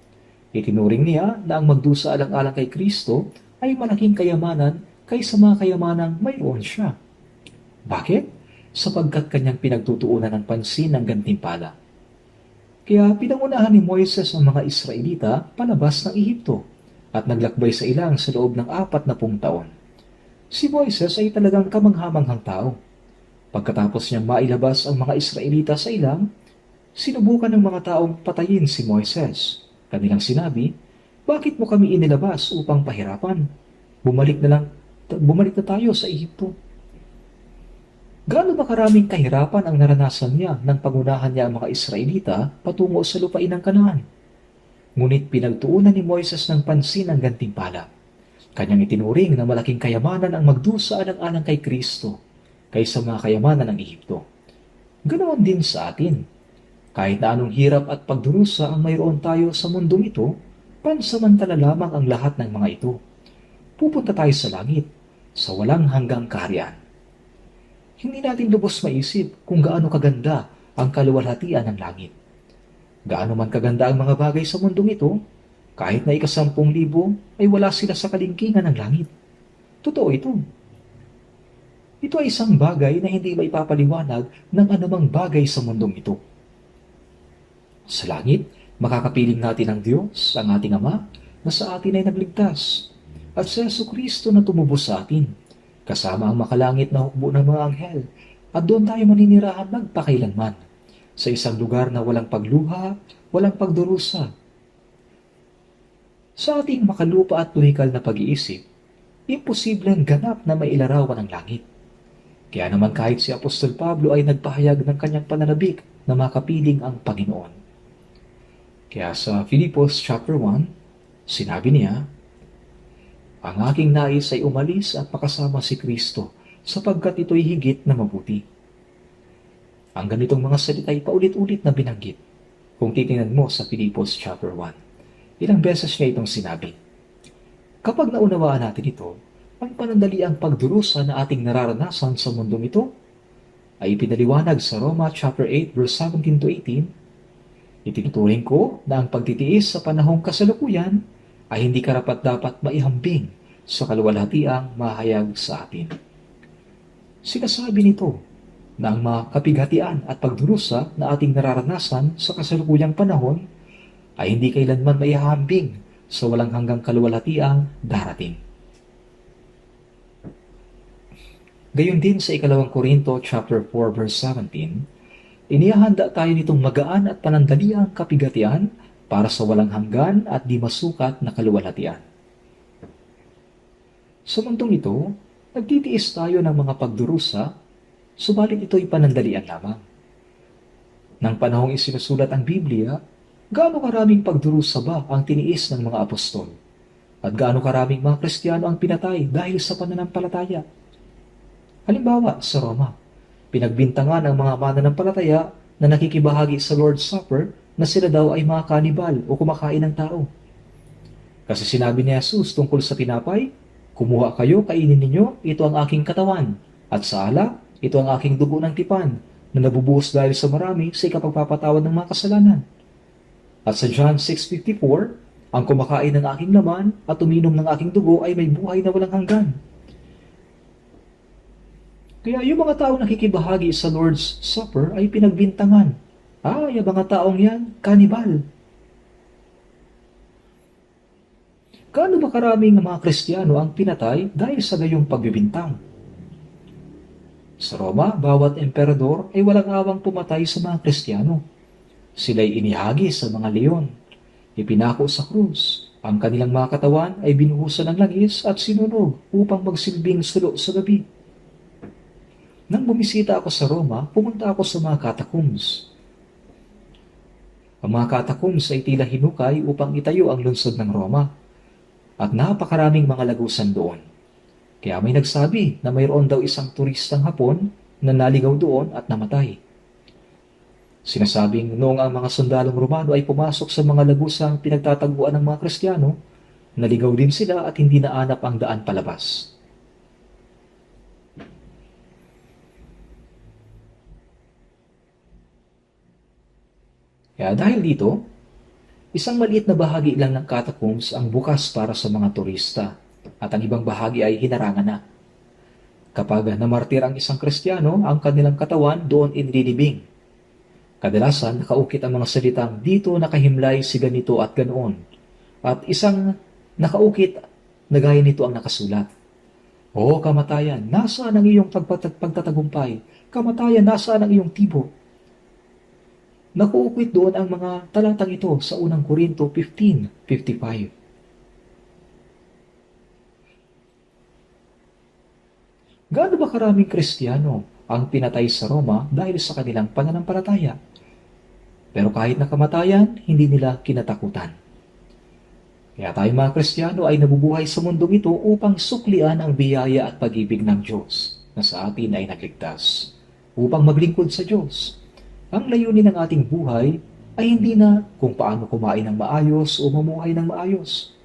Itinuring niya na ang magdusa alang-alang kay Kristo ay malaking kayamanan kaysa mga kayamanang mayroon siya. Bakit? Sapagkat kanyang pinagtutuunan ng pansin ng gantimpala. Kaya pinangunahan ni Moises ang mga Israelita palabas ng Ehipto at naglakbay sa ilang sa loob ng 40 taon. Si Moises ay talagang kamanghamanghang tao. Pagkatapos niyang mailabas ang mga Israelita sa ilang, Sinubukan ng mga taong patayin si Moises. Kanilang sinabi, bakit mo kami inilabas upang pahirapan? Bumalik na lang, bumalik na tayo sa Ehipto. Gaano ba karaming kahirapan ang naranasan niya nang pangunahan niya ang mga Israelita patungo sa lupain ng Kanaan? Ngunit pinagtuunan ni Moises ng pansin ang gantimpala. Kanyang itinuring na malaking kayamanan ang magdusa alang-alang kay Kristo kaysa mga kayamanan ng Ehipto. Ganoon din sa atin. Kahit na anong hirap at pagdurusa ang mayroon tayo sa mundong ito, pansamantala lamang ang lahat ng mga ito. Pupunta tayo sa langit, sa walang hanggang kaharian. Hindi natin lubos maisip kung gaano kaganda ang kaluwalhatian ng langit. Gaano man kaganda ang mga bagay sa mundong ito, kahit na 10,000 ay wala sila sa kalingkingan ng langit. Totoo ito. Ito ay isang bagay na hindi maipapaliwanag ng anumang bagay sa mundong ito. Sa langit, makakapiling natin ang Diyos, ang ating Ama, na sa atin ay nagligtas, at si Jesucristo na tumubos sa atin, kasama ang makalangit na hukbo ng mga anghel, at doon tayo maninirahan magpakailanman, sa isang lugar na walang pagluha, walang pagdurusa. Sa ating makalupa at tuhikal na pag-iisip, imposibleng ganap na mailarawan ang langit. Kaya naman kahit si Apostol Pablo ay nagpahayag ng kanyang pananabik na makapiling ang Panginoon. Kaya sa Filipos chapter 1, sinabi niya, ang aking nais ay umalis at makasama si Kristo sapagkat ito'y higit na mabuti. Ang ganitong mga salita ay paulit-ulit na binanggit kung titingnan mo sa Filipos chapter 1. Ilang beses niya itong sinabi. Kapag naunawaan natin ito, ang panandaliang pagdurusa na ating nararanasan sa mundong ito ay ipinaliwanag sa Roma chapter 8 verse 17 to 18. Itinuturing ko na ang pagtitiis sa panahong kasalukuyan ay hindi karapat-dapat maihambing sa kaluwalhatiang mahayag sa atin. Sinasabi nito na ang mga kapighatian at pagdurusa na ating nararanasan sa kasalukuyang panahon ay hindi kailanman maihambing sa walang hanggang kaluwalhatiang darating. Gayon din sa 2 Korinto chapter 4 verse 17, inihahanda tayo nitong magaan at panandaliang kapigatian para sa walang hanggan at di masukat na kaluwalhatian. Sa mundong ito, nagtitiis tayo ng mga pagdurusa, subalit ito'y panandalian lamang. Nang panahong isinusulat ang Biblia, gaano karaming pagdurusa ba ang tiniis ng mga apostol? At gaano karaming mga Kristiyano ang pinatay dahil sa pananampalataya? Halimbawa, sa Roma, pinagbintangan ang mga mananampalataya na nakikibahagi sa Lord's Supper na sila daw ay mga kanibal o kumakain ng tao. Kasi sinabi ni Jesus tungkol sa tinapay, kumuha kayo, kainin ninyo, ito ang aking katawan, at sa alak, ito ang aking dugo ng tipan, na nabubuhos dahil sa marami sa ikapagpapatawad ng mga kasalanan. At sa John 6:54, ang kumakain ng aking laman at uminom ng aking dugo ay may buhay na walang hanggan. Kaya yung mga taong nakikibahagi sa Lord's Supper ay pinagbintangan. Yung mga taong yan, kanibal. Gaano ba karaming mga Kristiyano ang pinatay dahil sa gayong pagbibintang? Sa Roma, bawat emperador ay walang awang pumatay sa mga Kristiyano. Sila'y inihagi sa mga leon, ipinako sa krus. Ang kanilang mga katawan ay binuhusan ng langis at sinunog upang magsilbing sulo sa gabi. Nang bumisita ako sa Roma, pumunta ako sa mga catacombs. Ang mga catacombs ay tila hinukay upang itayo ang lungsod ng Roma. At napakaraming mga lagusan doon. Kaya may nagsabi na mayroon daw isang turistang Hapon na naligaw doon at namatay. Sinasabing noong ang mga sundalong Romano ay pumasok sa mga lagusang pinagtataguan ng mga Kristiyano, naligaw din sila at hindi naanap ang daan palabas. Kaya dahil dito, isang maliit na bahagi lang ng catacombs ang bukas para sa mga turista at ang ibang bahagi ay hinarangan na. Kapag namartir ang isang Kristiyano, ang kanilang katawan doon inililibing. Kadalasan, nakaukit ang mga salitang dito nakahimlay si ganito at ganoon. At isang nakaukit na gaya nito ang nakasulat. O kamatayan, nasaan ang iyong pagtatagumpay? Kamatayan, nasaan ang iyong tibo? Nakuukwit doon ang mga talatang ito sa unang Korinto 15:55. Gaano ba karaming Kristiyano ang pinatay sa Roma dahil sa kanilang pananampalataya? Pero kahit na kamatayan, hindi nila kinatakutan. Kaya tayong mga Kristiyano ay nabubuhay sa mundong ito upang suklian ang biyaya at pag-ibig ng Diyos na sa atin ay nagligtas, upang maglingkod sa Diyos. Ang layunin ng ating buhay ay hindi na kung paano kumain ng maayos o mamuhay ng maayos,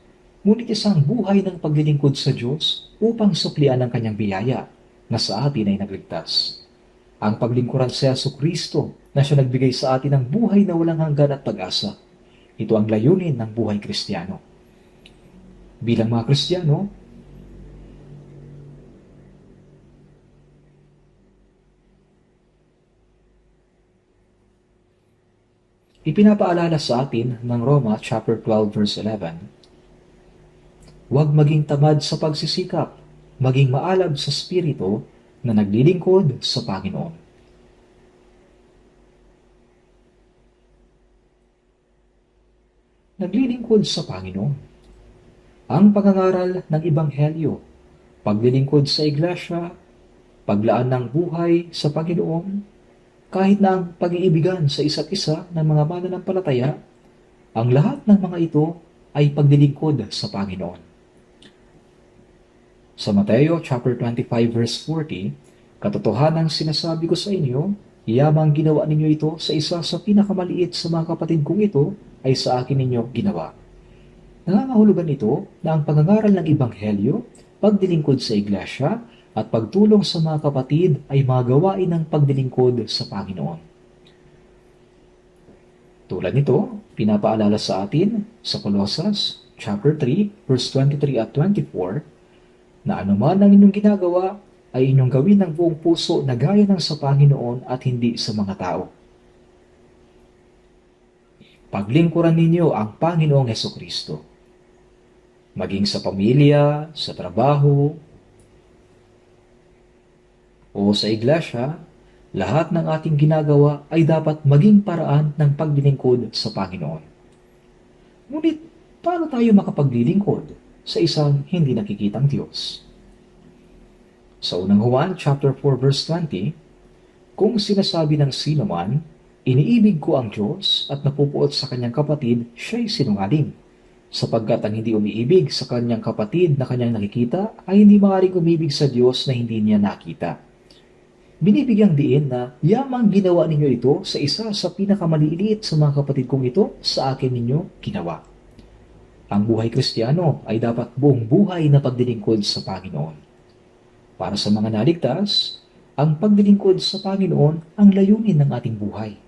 ngunit isang buhay ng paglilingkod sa Diyos upang suklian ang kanyang biyaya na sa atin ay nagligtas. Ang paglingkuran sa Jesucristo na siya nagbigay sa atin ng buhay na walang hanggan at pag-asa. Ito ang layunin ng buhay Kristiyano. Bilang mga Kristiyano, ipinapaalala sa atin ng Roma chapter 12 verse 11, huwag maging tamad sa pagsisikap, maging maalab sa spirito na naglilingkod sa Panginoon. Naglilingkod sa Panginoon. Ang pangangaral ng Ebanghelyo, paglilingkod sa iglesia, paglaan ng buhay sa Panginoon, kahit na ang pag-iibigan sa isa't isa ng mga mananampalataya, ang lahat ng mga ito ay paglilingkod sa Panginoon. Sa Mateo chapter 25 verse 40, katotohanan sinasabi ko sa inyo, yamang ginawa ninyo ito sa isa sa pinakamaliit sa mga kapatid kong ito, ay sa akin ninyo ginawa. Nangangahulugan ito na ang pangangaral ng Ebanghelyo, pagdilingkod sa iglesia, at pagtulong sa mga kapatid ay mga gawain ng pagdilingkod sa Panginoon. Tulad nito, pinapaalala sa atin sa Colossus chapter 3 verse 23 at 24 na anuman ang inyong ginagawa ay inyong gawin ng buong puso na gaya ng sa Panginoon at hindi sa mga tao. Paglingkuran ninyo ang Panginoong Hesukristo. Maging sa pamilya, sa trabaho, o sa iglesia, lahat ng ating ginagawa ay dapat maging paraan ng paglilingkod sa Panginoon. Ngunit, paano tayo makapaglilingkod sa isang hindi nakikitang Diyos? Sa unang Juan chapter 4 verse 20, kung sinasabi ng sino man, iniibig ko ang Diyos at napupuot sa kanyang kapatid, siya'y sinungaling. Sapagkat ang hindi umiibig sa kanyang kapatid na kanyang nakikita ay hindi maaaring umibig sa Diyos na hindi niya nakita. Binibigyang diin na yamang ginawa ninyo ito sa isa sa pinakamaliliit sa mga kapatid kong ito, sa akin ninyo ginawa. Ang buhay Kristiyano ay dapat buong buhay na pagdilingkod sa Panginoon. Para sa mga naligtas, ang pagdilingkod sa Panginoon ang layunin ng ating buhay.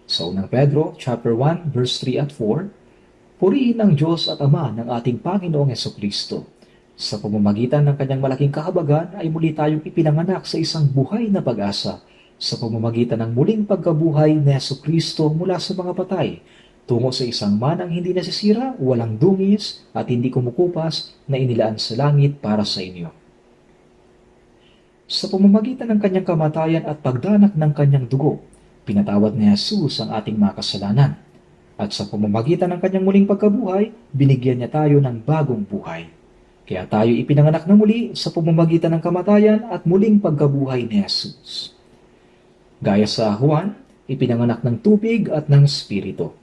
Sa unang Pedro chapter 1 verse 3 at 4, purihin ang Diyos at Ama ng ating Panginoong Hesukristo. Sa pamamagitan ng kanyang malaking kahabagan ay muli tayong ipinanganak sa isang buhay na pag-asa sa pamamagitan ng muling pagkabuhay ni Hesukristo mula sa mga patay, tungo sa isang manang hindi nasisira, walang dungis at hindi kumukupas na inilaan sa langit para sa inyo. Sa pamamagitan ng kanyang kamatayan at pagdanak ng kanyang dugo, pinatawad ni Jesus ang ating mga kasalanan. At sa pamamagitan ng kanyang muling pagkabuhay, binigyan niya tayo ng bagong buhay. Kaya tayo ipinanganak na muli sa pamamagitan ng kamatayan at muling pagkabuhay ni Jesus. Gaya sa Juan, ipinanganak ng tubig at ng Espiritu.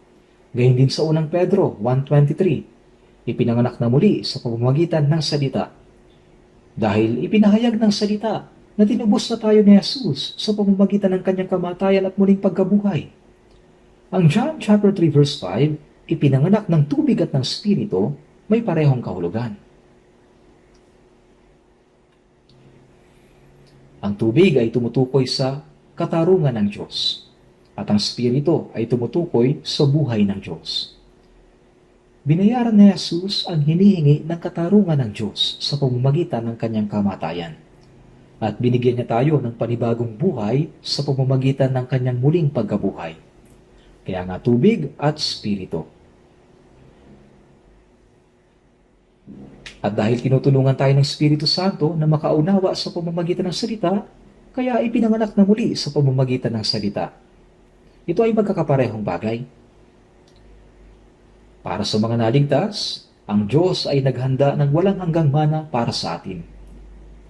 Gayun din sa unang Pedro 1:23, ipinanganak na muli sa pamamagitan ng salita. Dahil ipinahayag ng salita na tinubos na tayo ni Jesus sa pamamagitan ng kanyang kamatayan at muling pagkabuhay. Ang John chapter 3 verse 5, ipinanganak ng tubig at ng Espiritu, may parehong kahulugan. Ang tubig ay tumutukoy sa katarungan ng Diyos, at ang Espiritu ay tumutukoy sa buhay ng Diyos. Binayaran ni Jesus ang hinihingi ng katarungan ng Diyos sa pamamagitan ng kanyang kamatayan, at binigyan niya tayo ng panibagong buhay sa pamamagitan ng kanyang muling pagkabuhay. Kaya nga tubig at Espiritu. At dahil tinutulungan tayo ng Espiritu Santo na makaunawa sa pamamagitan ng salita, kaya ipinanganak na muli sa pamamagitan ng salita. Ito ay magkakaparehong bagay. Para sa mga naligtas, ang Diyos ay naghanda ng walang hanggang mana para sa atin.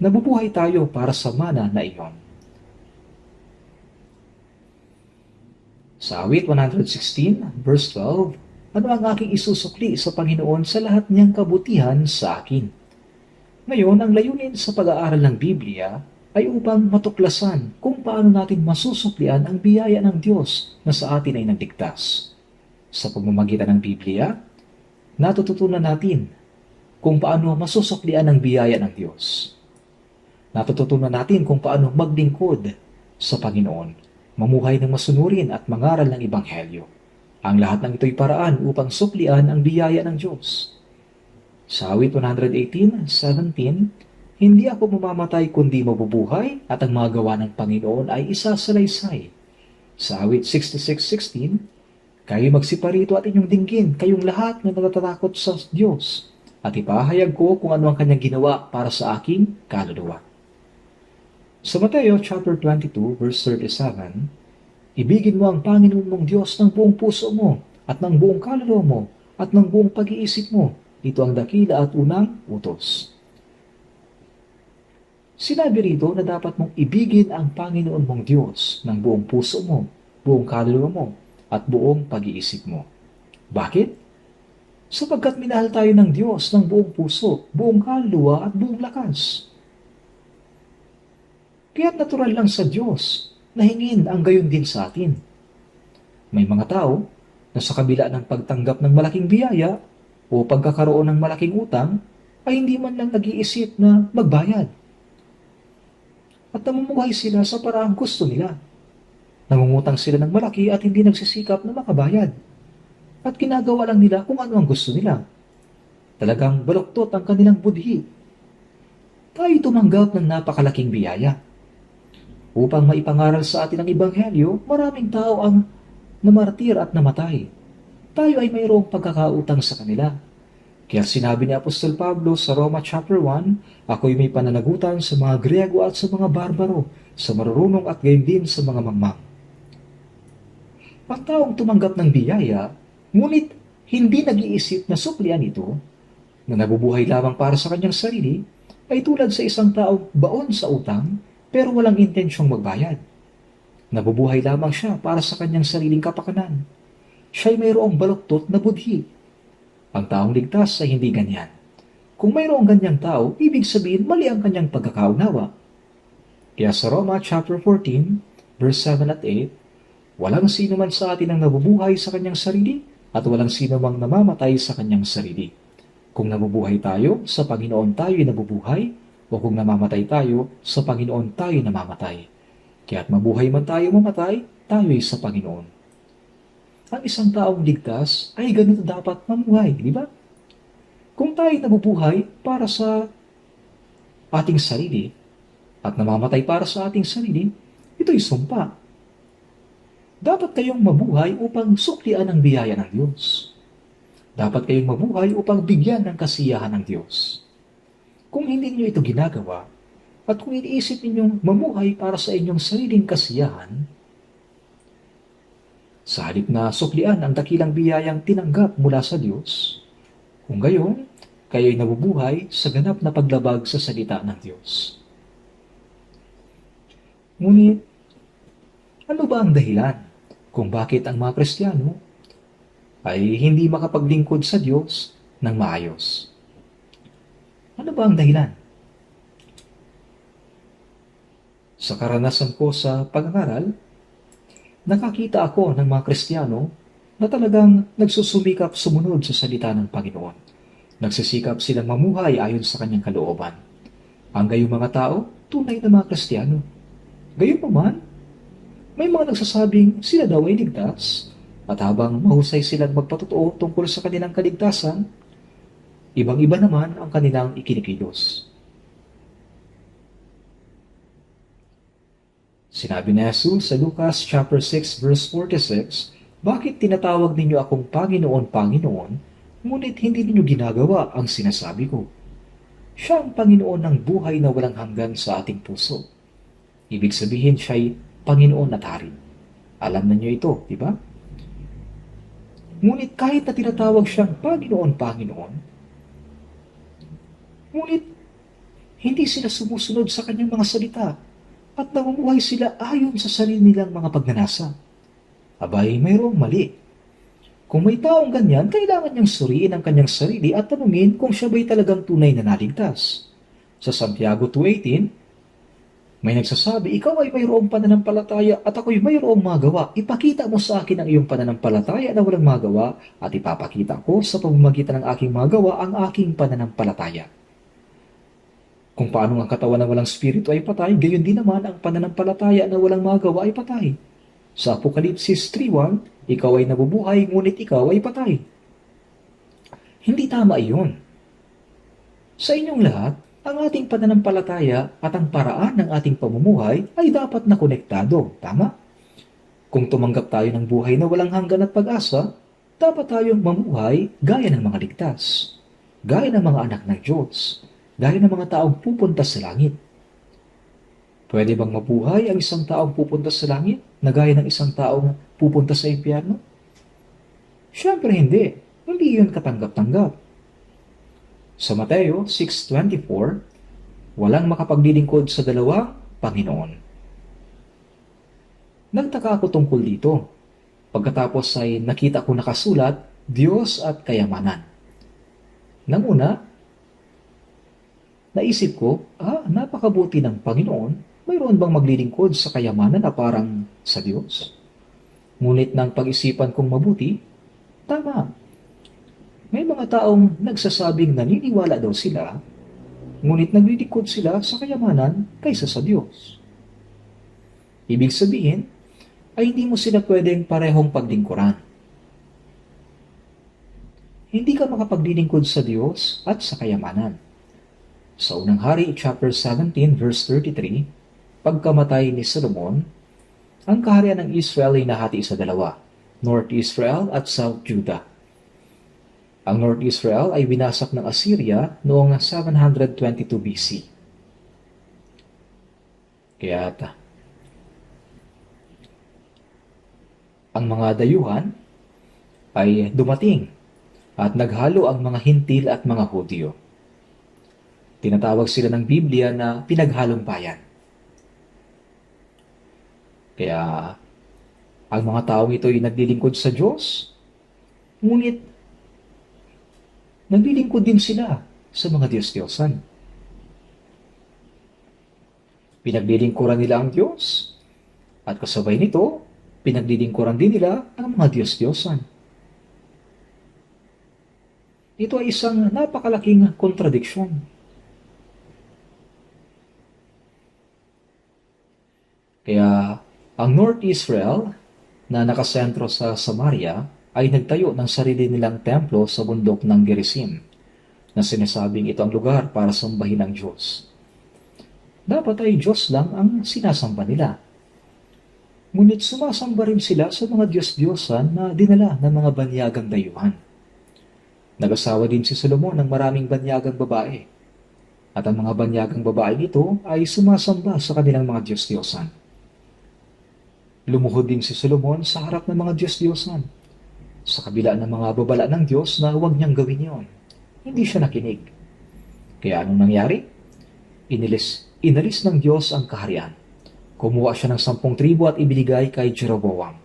Nabubuhay tayo para sa mana na iyon. Sa awit 116, verse 12, ano ang aking isusukli sa Panginoon sa lahat niyang kabutihan sa akin? Ngayon, ang layunin sa pag-aaral ng Biblia ay upang matuklasan kung paano natin masusuklian ang biyaya ng Diyos na sa atin ay nagligtas. Sa pamamagitan ng Biblia, natututunan natin kung paano masusuklian ang biyaya ng Diyos. Natututunan natin kung paano maglingkod sa Panginoon, mamuhay ng masunurin at mangaral ng Ebanghelyo. Ang lahat ng ito'y paraan upang suklian ang biyaya ng Diyos. Sa awit 118:17, hindi ako mamamatay kundi mabubuhay at ang mga gawa ng Panginoon ay isasalaysay. Sa awit 66:16, kayo magsiparito at inyong dinggin, kayong lahat na natatakot sa Diyos, at ipahayag ko kung ano ang kanyang ginawa para sa aking kaluluwa. Sa Mateo chapter 22, verse 37, ibigin mo ang Panginoon mong Diyos ng buong puso mo, at ng buong kaluluwa mo, at ng buong pag-iisip mo. Ito ang dakila at unang utos. Sinabi rito na dapat mong ibigin ang Panginoon mong Diyos ng buong puso mo, buong kaluluwa mo, at buong pag-iisip mo. Bakit? Sapagkat minahal tayo ng Diyos ng buong puso, buong kaluluwa, at buong lakas. Kaya natural lang sa Diyos na hingin ang gayon din sa atin. May mga tao na sa kabila ng pagtanggap ng malaking biyaya o pagkakaroon ng malaking utang, ay hindi man lang nag-iisip na magbayad. At namumuhay sila sa paraang gusto nila. Nangungutang sila ng malaki at hindi nagsisikap na makabayad. At ginagawa lang nila kung ano ang gusto nila. Talagang baluktot ang kanilang budhi. Tayo tumanggap ng napakalaking biyaya. Upang maipangaral sa atin ang Ebanghelyo, maraming tao ang namartir at namatay. Tayo ay mayroong pagkakautang sa kanila. Kaya sinabi ni Apostol Pablo sa Roma chapter 1, ako'y may pananagutan sa mga Griego at sa mga barbaro, sa marurunong at gayon din sa mga mangmang. Ang taong tumanggap ng biyaya, ngunit hindi nag-iisip na suklian ito, na nabubuhay lamang para sa kanyang sarili, ay tulad sa isang taong baon sa utang, pero walang intensyong magbayad. Nabubuhay lamang siya para sa kanyang sariling kapakanan. Siya'y mayroong baluktot na budhi. Ang taong ligtas ay hindi ganyan. Kung mayroong ganyang tao, ibig sabihin mali ang kanyang pagkakaunawa. Kaya sa Roma chapter 14, verse 7 at 8, walang sino man sa atin ang nabubuhay sa kanyang sarili at walang sino mang namamatay sa kanyang sarili. Kung nabubuhay tayo, sa Panginoon tayo'y nabubuhay, o kung namamatay tayo, sa Panginoon tayo namamatay. Kaya't mabuhay man tayo mamatay, tayo'y sa Panginoon. Ang isang taong ligtas ay ganito dapat mamuhay, di ba? Kung tayo nabubuhay para sa ating sarili at namamatay para sa ating sarili, ito'y sumpa. Dapat kayong mabuhay upang suklian ang biyaya ng Diyos. Dapat kayong mabuhay upang bigyan ng kasiyahan ng Diyos. Kung hindi niyo ito ginagawa, at kung iniisip ninyong mamuhay para sa inyong sariling kasiyahan, sa halip na suklian ang dakilang biyayang tinanggap mula sa Diyos, kung gayon, kayo'y nabubuhay sa ganap na paglabag sa salita ng Diyos. Ngunit, ano ba ang dahilan kung bakit ang mga Kristiyano ay hindi makapaglingkod sa Diyos ng maayos? Ano ba ang dahilan? Sa karanasan ko sa pag-aaral, nakakita ako ng mga Kristiyano na talagang nagsusumikap sumunod sa salita ng Panginoon. Nagsisikap silang mamuhay ayon sa kanyang kalooban. Ang gayong mga tao, tunay na mga Kristiyano. Gayon naman, may mga nagsasabing sila daw ay ligtas, at habang mahusay silang magpatotoo tungkol sa kanilang kaligtasan, ibang-iba naman ang kanilang ikinikilos. Sinabi ni Jesus sa Lucas chapter 6 verse 46, bakit tinatawag ninyo akong Panginoon, Panginoon, ngunit hindi ninyo ginagawa ang sinasabi ko? Siya ang Panginoon ng buhay na walang hanggan sa ating puso. Ibig sabihin siya'y Panginoon at Hari. Alam na niyo ito, di ba? Ngunit kahit na tinatawag siyang Panginoon, Panginoon, ngunit hindi sila sumusunod sa kanyang mga salita at namumuhay sila ayon sa sarili nilang mga pagnanasa. Abay, mayroong mali. Kung may taong ganyan, kailangan niyang suriin ang kanyang sarili at tanungin kung siya ba'y talagang tunay na naligtas. Sa Santiago 2:18, may nagsasabi, ikaw ay mayroong pananampalataya at ako'y mayroong magawa. Ipakita mo sa akin ang iyong pananampalataya na walang magawa at ipapakita ko sa pamamagitan ng aking magawa ang aking pananampalataya. Kung paano ang katawan na walang spirito ay patay, gayon din naman ang pananampalataya na walang magawa ay patay. Sa Apokalipsis 3:1, ikaw ay nabubuhay, ngunit ikaw ay patay. Hindi tama iyon. Sa inyong lahat, ang ating pananampalataya at ang paraan ng ating pamumuhay ay dapat na konektado, tama? Kung tumanggap tayo ng buhay na walang hanggan at pag-asa, dapat tayong mamuhay gaya ng mga ligtas, gaya ng mga anak ng Diyos, gaya ng mga taong pupunta sa langit. Pwede bang mabuhay ang isang taong pupunta sa langit na gaya ng isang taong pupunta sa impyerno? Siyempre hindi. Hindi yun katanggap-tanggap. Sa Mateo 6:24, walang makapaglilingkod sa dalawang Panginoon. Nagtaka ako tungkol dito. Pagkatapos ay nakita ko nakasulat, Diyos at kayamanan. Nang una, naisip ko, napakabuti ng Panginoon, mayroon bang maglilingkod sa kayamanan na parang sa Diyos? Ngunit nang pag-isipan kong mabuti, tama. May mga taong nagsasabing naniniwala daw sila, ngunit naglilingkod sila sa kayamanan kaysa sa Diyos. Ibig sabihin, ay hindi mo sila pwedeng parehong paglingkuran. Hindi ka makapaglilingkod sa Diyos at sa kayamanan. Sa unang hari, chapter 17, verse 33, pagkamatay ni Solomon, ang kaharian ng Israel ay nahati sa dalawa, North Israel at South Judah. Ang North Israel ay winasak ng Assyria noong 722 BC. Kaya ang mga dayuhan ay dumating at naghalo ang mga Hintil at mga Hudyo. Tinatawag sila ng Biblia na pinaghalong bayan. Kaya ang mga taong ito ay naglilingkod sa Diyos, ngunit naglilingkod din sila sa mga Diyos-Diyosan. Pinaglilingkuran nila ang Diyos, at kasabay nito, pinaglilingkuran din nila ang mga Diyos-Diyosan. Ito ay isang napakalaking kontradiksyon. Kaya ang North Israel na nakasentro sa Samaria ay nagtayo ng sarili nilang templo sa bundok ng Gerizim, na sinasabing ito ang lugar para sambahin ang Diyos. Dapat ay Diyos lang ang sinasamba nila. Ngunit sumasamba rin sila sa mga Diyos-Diyosan na dinala ng mga banyagang dayuhan. Nag-asawa din si Solomon ng maraming banyagang babae, at ang mga banyagang babae nito ay sumasamba sa kanilang mga Diyos-Diyosan. Lumuhod din si Solomon sa harap ng mga Diyos-Diyosan, sa kabila ng mga babala ng Diyos na huwag niyang gawin yon. Hindi siya nakinig. Kaya anong nangyari? Inalis ng Diyos ang kaharian. Kumuha siya ng 10 tribo at ibinigay kay Jeroboam.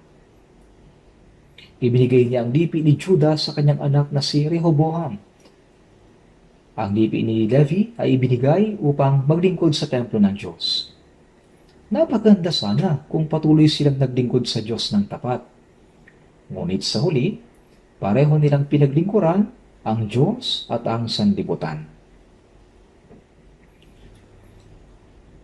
Ibinigay niya ang lipi ni Judah sa kanyang anak na si Rehoboam. Ang lipi ni Levi ay ibinigay upang maglingkod sa templo ng Diyos. Napaganda sana kung patuloy silang naglingkod sa Diyos ng tapat. Ngunit sa huli, pareho nilang pinaglingkuran ang Diyos at ang sanlibutan.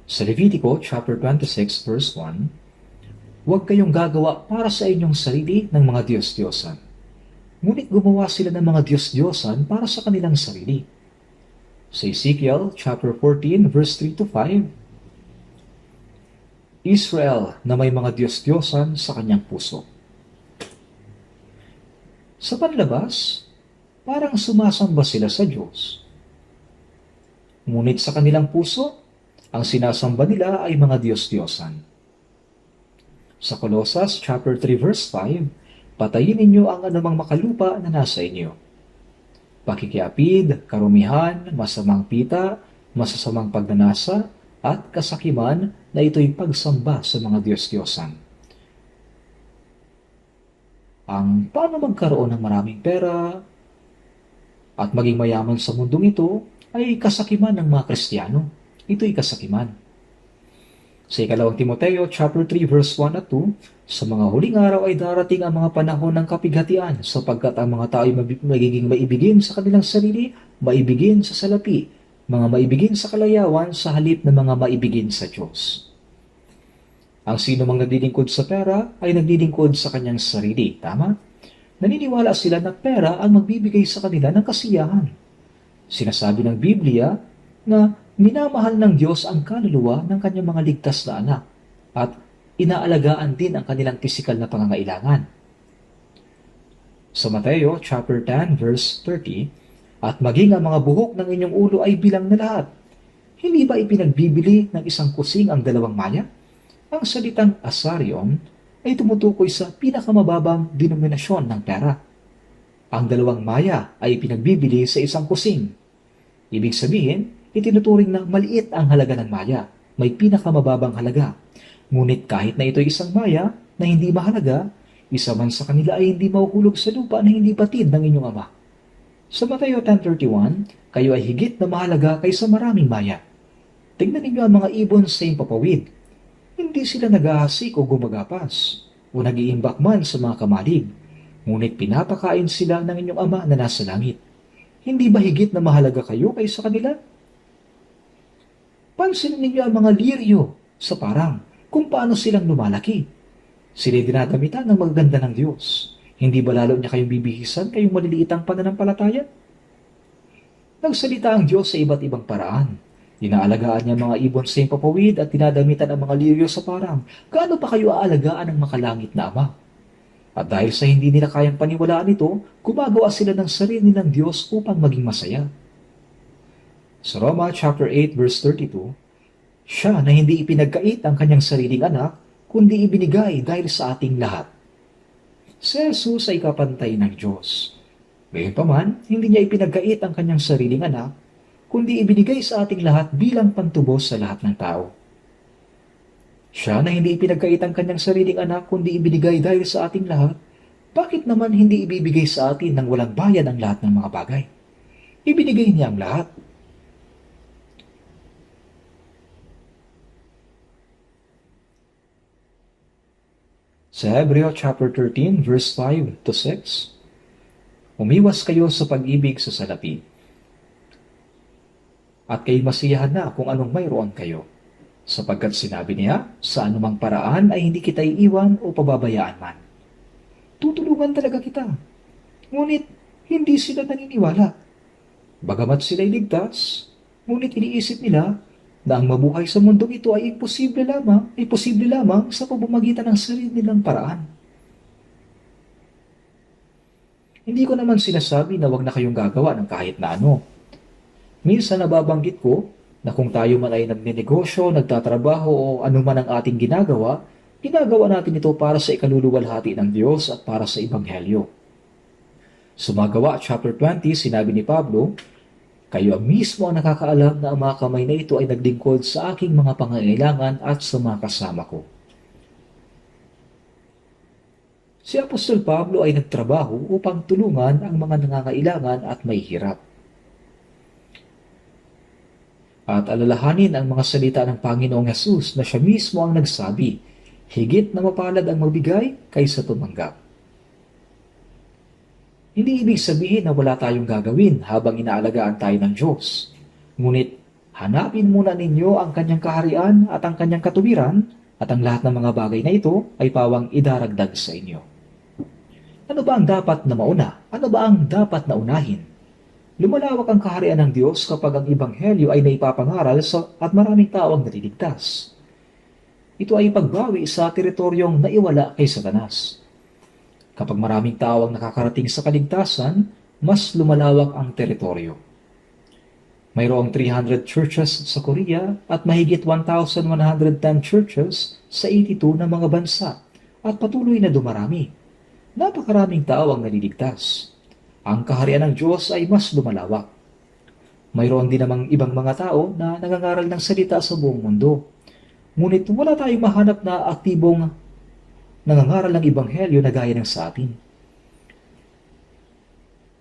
Sa Levitico chapter 26 verse 1, huwag kayong gagawa para sa inyong sarili ng mga Diyos-Diyosan. Ngunit gumawa sila ng mga Diyos-Diyosan para sa kanilang sarili. Sa Ezekiel chapter 14 verse 3 to 5, Israel na may mga Diyos-Diyosan sa kanyang puso. Sa panlabas, parang sumasamba sila sa Diyos. Ngunit sa kanilang puso, ang sinasamba nila ay mga Diyos-Diyosan. Sa Colossus chapter 3 verse 5, patayin ninyo ang anumang makalupa na nasa inyo. Pakikiapid, karumihan, masamang pita, masasamang pagnanasa, at kasakiman na ito'y pagsamba sa mga Diyos-Diyosan. Ang paano magkaroon ng maraming pera at maging mayaman sa mundong ito ay kasakiman ng mga Kristiyano. Ito'y kasakiman. Sa ikalawang Timoteo chapter 3 verse 1 at 2, sa mga huling araw ay darating ang mga panahon ng kapighatian sapagkat ang mga tao ay magiging maibigin sa kanilang sarili, maibigin sa salapi, mga maibigin sa kalayawan sa halip ng mga maibigin sa Diyos. Ang sino mang naglilingkod sa pera ay naglilingkod sa kanyang sarili. Tama? Naniniwala sila na pera ang magbibigay sa kanila ng kasiyahan. Sinasabi ng Biblia na minamahal ng Diyos ang kaluluwa ng kanyang mga ligtas na anak at inaalagaan din ang kanilang pisikal na pangangailangan. Sa Mateo chapter 10 verse 30, at maging ang mga buhok ng inyong ulo ay bilang na lahat. Hindi ba ipinagbibili ng isang kusing ang dalawang maya? Ang salitang asarion ay tumutukoy sa pinakamababang denominasyon ng pera. Ang dalawang maya ay ipinagbibili sa isang kusing. Ibig sabihin, itinuturing na maliit ang halaga ng maya, may pinakamababang halaga. Ngunit kahit na ito'y isang maya na hindi mahalaga, isa man sa kanila ay hindi mahuhulog sa lupa na hindi batid ng inyong ama. Sa Mateo 10:31, kayo ay higit na mahalaga kaysa maraming maya. Tingnan ninyo ang mga ibon sa impapawid. Hindi sila naghahasik o gumagapas o nag-iimbak man sa mga kamalig, ngunit pinapakain sila ng inyong ama na nasa langit. Hindi ba higit na mahalaga kayo kaysa kanila? Pansinin ninyo ang mga liryo sa parang kung paano silang lumalaki. Sila'y dinadamitan ng magaganda ng Diyos. Hindi ba lalo niya kayong bibihisan kayong maliliitang pananampalataya? Nagsalita ang Diyos sa iba't ibang paraan. Inaalagaan niya mga ibon sa impapawid at dinadamitan ang mga liryo sa parang. Gaano pa kayo aalagaan ng makalangit na Ama? At dahil sa hindi nila kayang paniwalaan ito, gumagawa sila ng sarili ng Diyos upang maging masaya. Sa Roma chapter 8 verse 32, siya na hindi ipinagkait ang kanyang sariling anak, kundi ibinigay dahil sa ating lahat. Si Jesus ay kapantay ng Diyos. Gayunpaman, hindi niya ipinagkait ang kanyang sariling anak, kundi ibinigay sa ating lahat bilang pantubos sa lahat ng tao. Siya na hindi ipinagkait ang kanyang sariling anak, kundi ibinigay dahil sa ating lahat, bakit naman hindi ibibigay sa atin ng walang bayan ang lahat ng mga bagay? Ibinigay niya ang lahat. Sa Hebreo chapter 13 verse 5 to 6, umiwas kayo sa pag-ibig sa salapi, at kayo masiyahan na kung anong mayroon kayo, sapagkat sinabi niya, sa anumang paraan ay hindi kita iiwan o pababayaan man. Tutulungan talaga kita. Ngunit hindi sila naniniwala. Bagamat sila'y ligtas, ngunit iniisip nila na ang mabuhay sa mundong ito ay posible lamang sa pamamagitan ng sarili nilang paraan. Hindi ko naman sinasabi na wag na kayong gagawa ng kahit na ano. Minsan nababanggit ko na kung tayo man ay nagnenegosyo, nagtatrabaho o anuman ang ating ginagawa natin ito para sa ikaluluwalhati ng Diyos at para sa Ebanghelyo. Sumagawa chapter 20, sinabi ni Pablo, kayo mismo ang nakakaalam na ang mga kamay na ito ay naglingkod sa aking mga pangangailangan at sa mga kasama ko. Si Apostol Pablo ay nagtrabaho upang tulungan ang mga nangangailangan at may hirap. At alalahanin ang mga salita ng Panginoong Hesus na siya mismo ang nagsabi, higit na mapalad ang magbigay kaysa tumanggap. Hindi ibig sabihin na wala tayong gagawin habang inaalagaan tayo ng Diyos. Ngunit, hanapin muna ninyo ang kanyang kaharian at ang kanyang katuwiran at ang lahat ng mga bagay na ito ay pawang idaragdag sa inyo. Ano ba ang dapat na mauna? Ano ba ang dapat na unahin? Lumalawak ang kaharian ng Diyos kapag ang Ebanghelyo ay naipapangaral at maraming tao ang naliligtas. Ito ay pagbawi sa teritoryong naiwala kay Satanas. Kapag maraming tao ang nakakarating sa kaligtasan, mas lumalawak ang teritoryo. Mayroong 300 churches sa Korea at mahigit 1,110 churches sa 82 na mga bansa. at patuloy na dumarami. Napakaraming tao ang naliligtas. Ang kaharian ng Diyos ay mas lumalawak. Mayroon din namang ibang mga tao na nangangaral ng salita sa buong mundo. Ngunit wala tayong mahanap na aktibong nangangaral ng Ebanghelyo na gaya ng sa atin.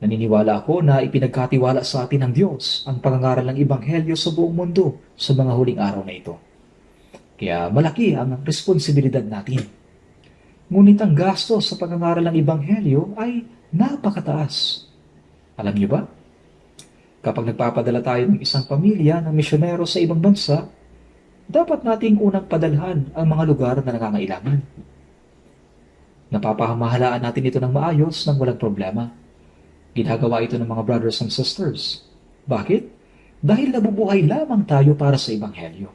Naniniwala ako na ipinagkatiwala sa atin ng Diyos ang pangangaral ng Ebanghelyo sa buong mundo sa mga huling araw na ito. Kaya malaki ang responsibilidad natin. Ngunit ang gasto sa pangangaral ng Ebanghelyo ay napakataas. Alam niyo ba? Kapag nagpapadala tayo ng isang pamilya ng misyonero sa ibang bansa, dapat nating unang padalhan ang mga lugar na nangangailangan. Napapamahalaan natin ito ng maayos nang walang problema. Ginagawa ito ng mga brothers and sisters. Bakit? Dahil nabubuhay lamang tayo para sa Ebanghelyo.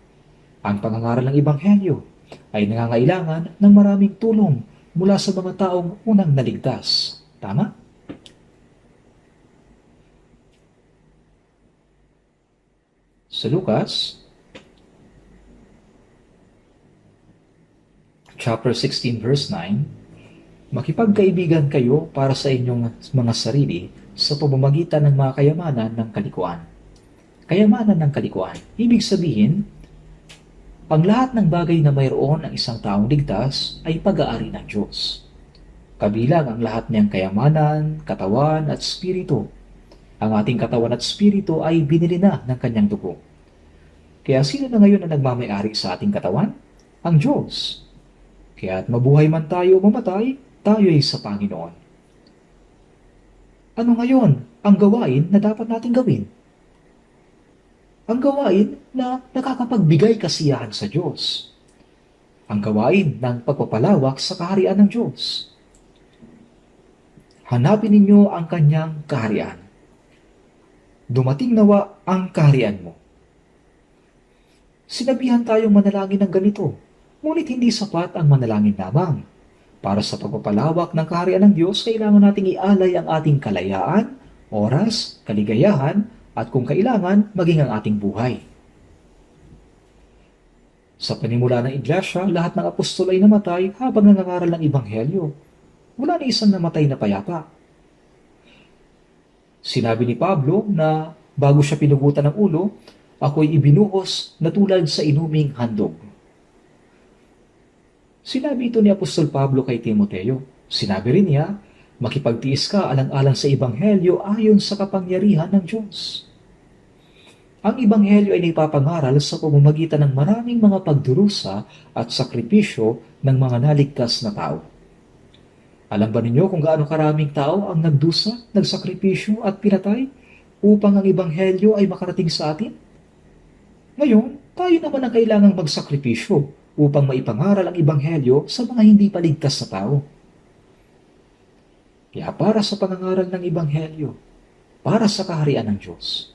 Ang pangangaral ng Ebanghelyo ay nangangailangan ng maraming tulong mula sa mga taong unang naligtas. Tama? Sa Lucas, chapter 16, verse 9, makipagkaibigan kayo para sa inyong mga sarili sa pamamagitan ng mga kayamanan ng kalikuan. Kayamanan ng kalikuan. Ibig sabihin, ang lahat ng bagay na mayroon ng isang taong ligtas ay pag-aari ng Diyos. Kabilang ang lahat niyang kayamanan, katawan at spirito. Ang ating katawan at spirito ay binili na ng kanyang dugo. Kaya sino na ngayon ang nagmamay-ari sa ating katawan? Ang Diyos. Kaya at mabuhay man tayo o mamatay, tayo ay sa Panginoon. Ano ngayon ang gawain na dapat nating gawin? Ang gawain na nakakapagbigay kasiyahan sa Diyos. Ang gawain ng pagpapalawak sa kaharian ng Diyos. Hanapin ninyo ang kanyang kaharian. Dumating nawa ang kaharian mo. Sinabihan tayong manalangin ng ganito, ngunit hindi sapat ang manalangin lamang. Para sa pagpapalawak ng kaharian ng Diyos, kailangan nating ialay ang ating kalayaan, oras, kaligayahan, at kung kailangan, maging ang ating buhay. Sa panimula ng Iglesia, lahat ng apostol ay namatay habang nangangaral ng Ebanghelyo. Wala ni isang namatay na payapa. Sinabi ni Pablo na bago siya pinugutan ng ulo, ako'y ibinuhos na tulad sa inuming handog. Sinabi ito ni Apostol Pablo kay Timoteo. Sinabi rin niya, makipagtiis ka alang-alang sa Ebanghelyo ayon sa kapangyarihan ng Diyos. Ang Ebanghelyo ay naipapangaral sa pamamagitan ng maraming mga pagdurusa at sakripisyo ng mga naligtas na tao. Alam ba ninyo kung gaano karaming tao ang nagdusa, nagsakripisyo at pinatay upang ang Ebanghelyo ay makarating sa atin? Ngayon, tayo naman ang kailangang magsakripisyo upang maipangaral ang Ebanghelyo sa mga hindi paligtas na tao. Kaya para sa pangangaral ng Ebanghelyo, para sa kaharian ng Diyos.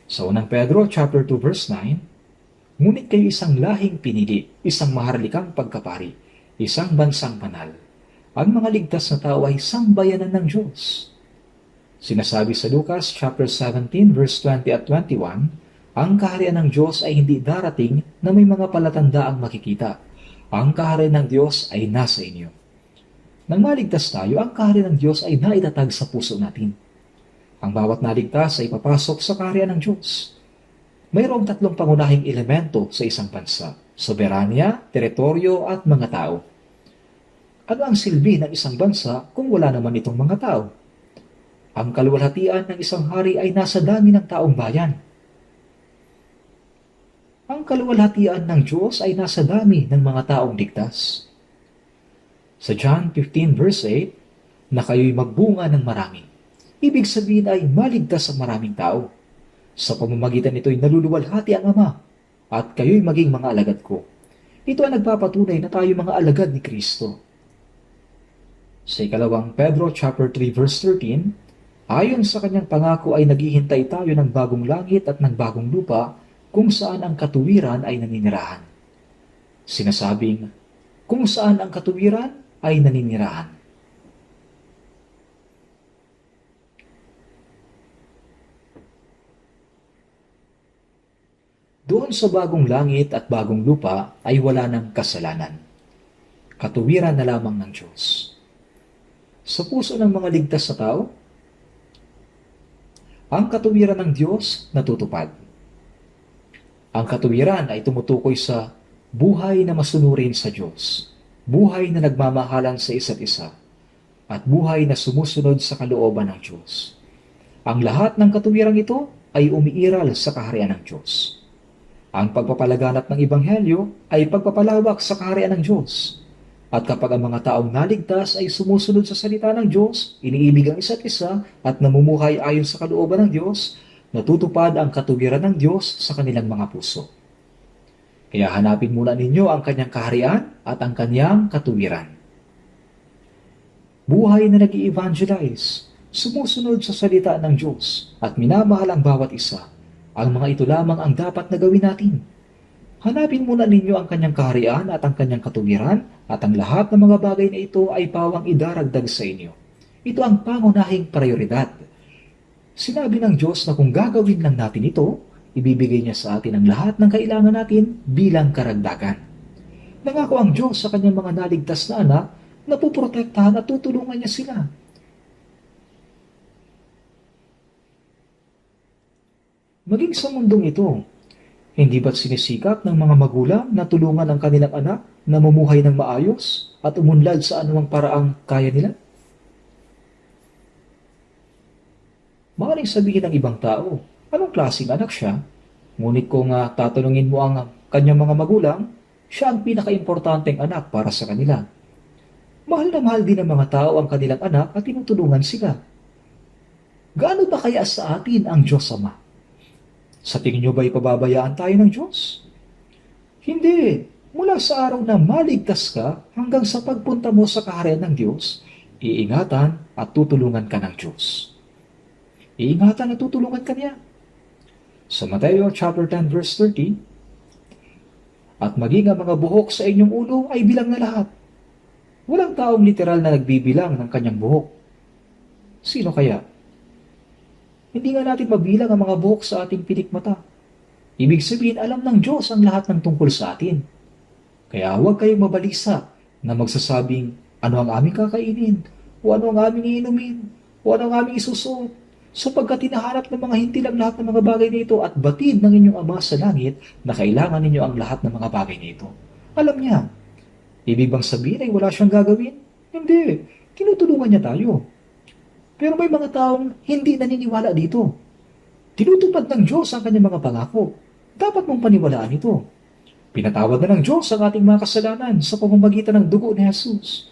Sa unang Pedro, chapter 2, verse 9, ngunit kayo isang lahing pinili, isang maharlikang pagkapari, isang bansang banal. Ang mga ligtas na tao ay sambayanan ng Diyos. Sinasabi sa Lucas, chapter 17, verse 20 at 21, ang kaharian ng Diyos ay hindi darating na may mga palatandaang makikita. Ang kaharian ng Diyos ay nasa inyo. Nang maligtas tayo, ang kaharian ng Diyos ay naitatag sa puso natin. Ang bawat naligtas ay papasok sa kaharian ng Diyos. Mayroong tatlong pangunahing elemento sa isang bansa: soberanya, teritoryo, at mga tao. Ano ang silbi ng isang bansa kung wala naman itong mga tao? Ang kaluwalhatian ng isang hari ay nasa dami ng taong bayan. Ang kaluwalhatian ng Diyos ay nasa dami ng mga taong ligtas. Sa John 15 verse 8, na kayo'y magbunga ng marami. Ibig sabihin ay maligtas ang maraming tao. Sa pamamagitan nito'y naluluwalhati ang Ama, at kayo'y maging mga alagad ko. Ito ay nagpapatunay na tayo mga alagad ni Kristo. Sa ikalawang Pedro chapter 3 verse 13, ayon sa kanyang pangako ay naghihintay tayo ng bagong langit at ng bagong lupa kung saan ang katuwiran ay naninirahan. Sinasabing, kung saan ang katuwiran ay naninirahan. Doon sa bagong langit at bagong lupa ay wala ng kasalanan. Katuwiran na lamang ng Diyos. Sa puso ng mga ligtas na tao, ang katuwiran ng Diyos natutupad. Ang katuwiran ay tumutukoy sa buhay na masunurin sa Diyos, buhay na nagmamahalan sa isa't isa, at buhay na sumusunod sa kalooban ng Diyos. Ang lahat ng katuwirang ito ay umiiral sa kaharian ng Diyos. Ang pagpapalaganap ng Ebanghelyo ay pagpapalawak sa kaharian ng Diyos. At kapag ang mga taong naligtas ay sumusunod sa salita ng Diyos, iniibig ang isa't isa at namumuhay ayon sa kalooban ng Diyos, natutupad ang katuwiran ng Diyos sa kanilang mga puso. Kaya hanapin muna ninyo ang kanyang kaharian at ang kanyang katuwiran. Buhay na nag-i-evangelize, sumusunod sa salita ng Diyos at minamahal ang bawat isa. Ang mga ito lamang ang dapat na gawin natin. Hanapin muna ninyo ang kanyang kaharian at ang kanyang katuwiran at ang lahat ng mga bagay na ito ay pawang idaragdag sa inyo. Ito ang pangunahing prioridad. Sinabi ng Diyos na kung gagawin lang natin ito, ibibigay niya sa atin ang lahat ng kailangan natin bilang karagdagan. Nangako ang Diyos sa kanyang mga naligtas na anak na puprotektahan at tutulungan niya sila. Maging sa mundong ito, hindi ba't sinisikap ng mga magulang na tulungan ang kanilang anak na mamuhay ng maayos at umunlad sa anumang paraang kaya nila? Maaaring sabihin ng ibang tao, anong klaseng anak siya? Ngunit kung tatanungin mo ang kanyang mga magulang, siya ang pinaka-importanteng anak para sa kanila. Mahal na mahal din ng mga tao ang kanilang anak at tinutulungan sila. Gaano ba kaya sa atin ang Diyos Ama? Sa tingin nyo ba'y pababayaan tayo ng Diyos? Hindi. Mula sa araw na maligtas ka hanggang sa pagpunta mo sa kaharian ng Diyos, iingatan at tutulungan ka ng Diyos. Iingatan at tutulungan ka niya. Sa Mateo chapter 10 verse 30, at maging ang mga buhok sa inyong ulo ay bilang na lahat. Walang taong literal na nagbibilang ng kanyang buhok. Sino kaya? Hindi nga natin mabilang ang mga buhok sa ating pilikmata. Ibig sabihin, alam ng Diyos ang lahat ng tungkol sa atin. Kaya huwag kayong mabalisa na magsasabing ano ang aming kakainin, o ano ang aming iinumin, o ano ang aming isusuot, sapagkat hinahanap ng mga hintil ang lahat ng mga bagay na ito at batid ng inyong Ama sa langit na kailangan ninyo ang lahat ng mga bagay na ito. Alam niya. Ibig bang sabihin ay wala siyang gagawin? Hindi. Tinutulungan niya tayo. Pero may mga taong hindi naniniwala dito. Tinutupad ng Diyos ang kanyang mga pangako. Dapat mong paniwalaan ito. Pinatawad na ng Diyos ang ating mga kasalanan sa pamamagitan ng dugo ni Jesus.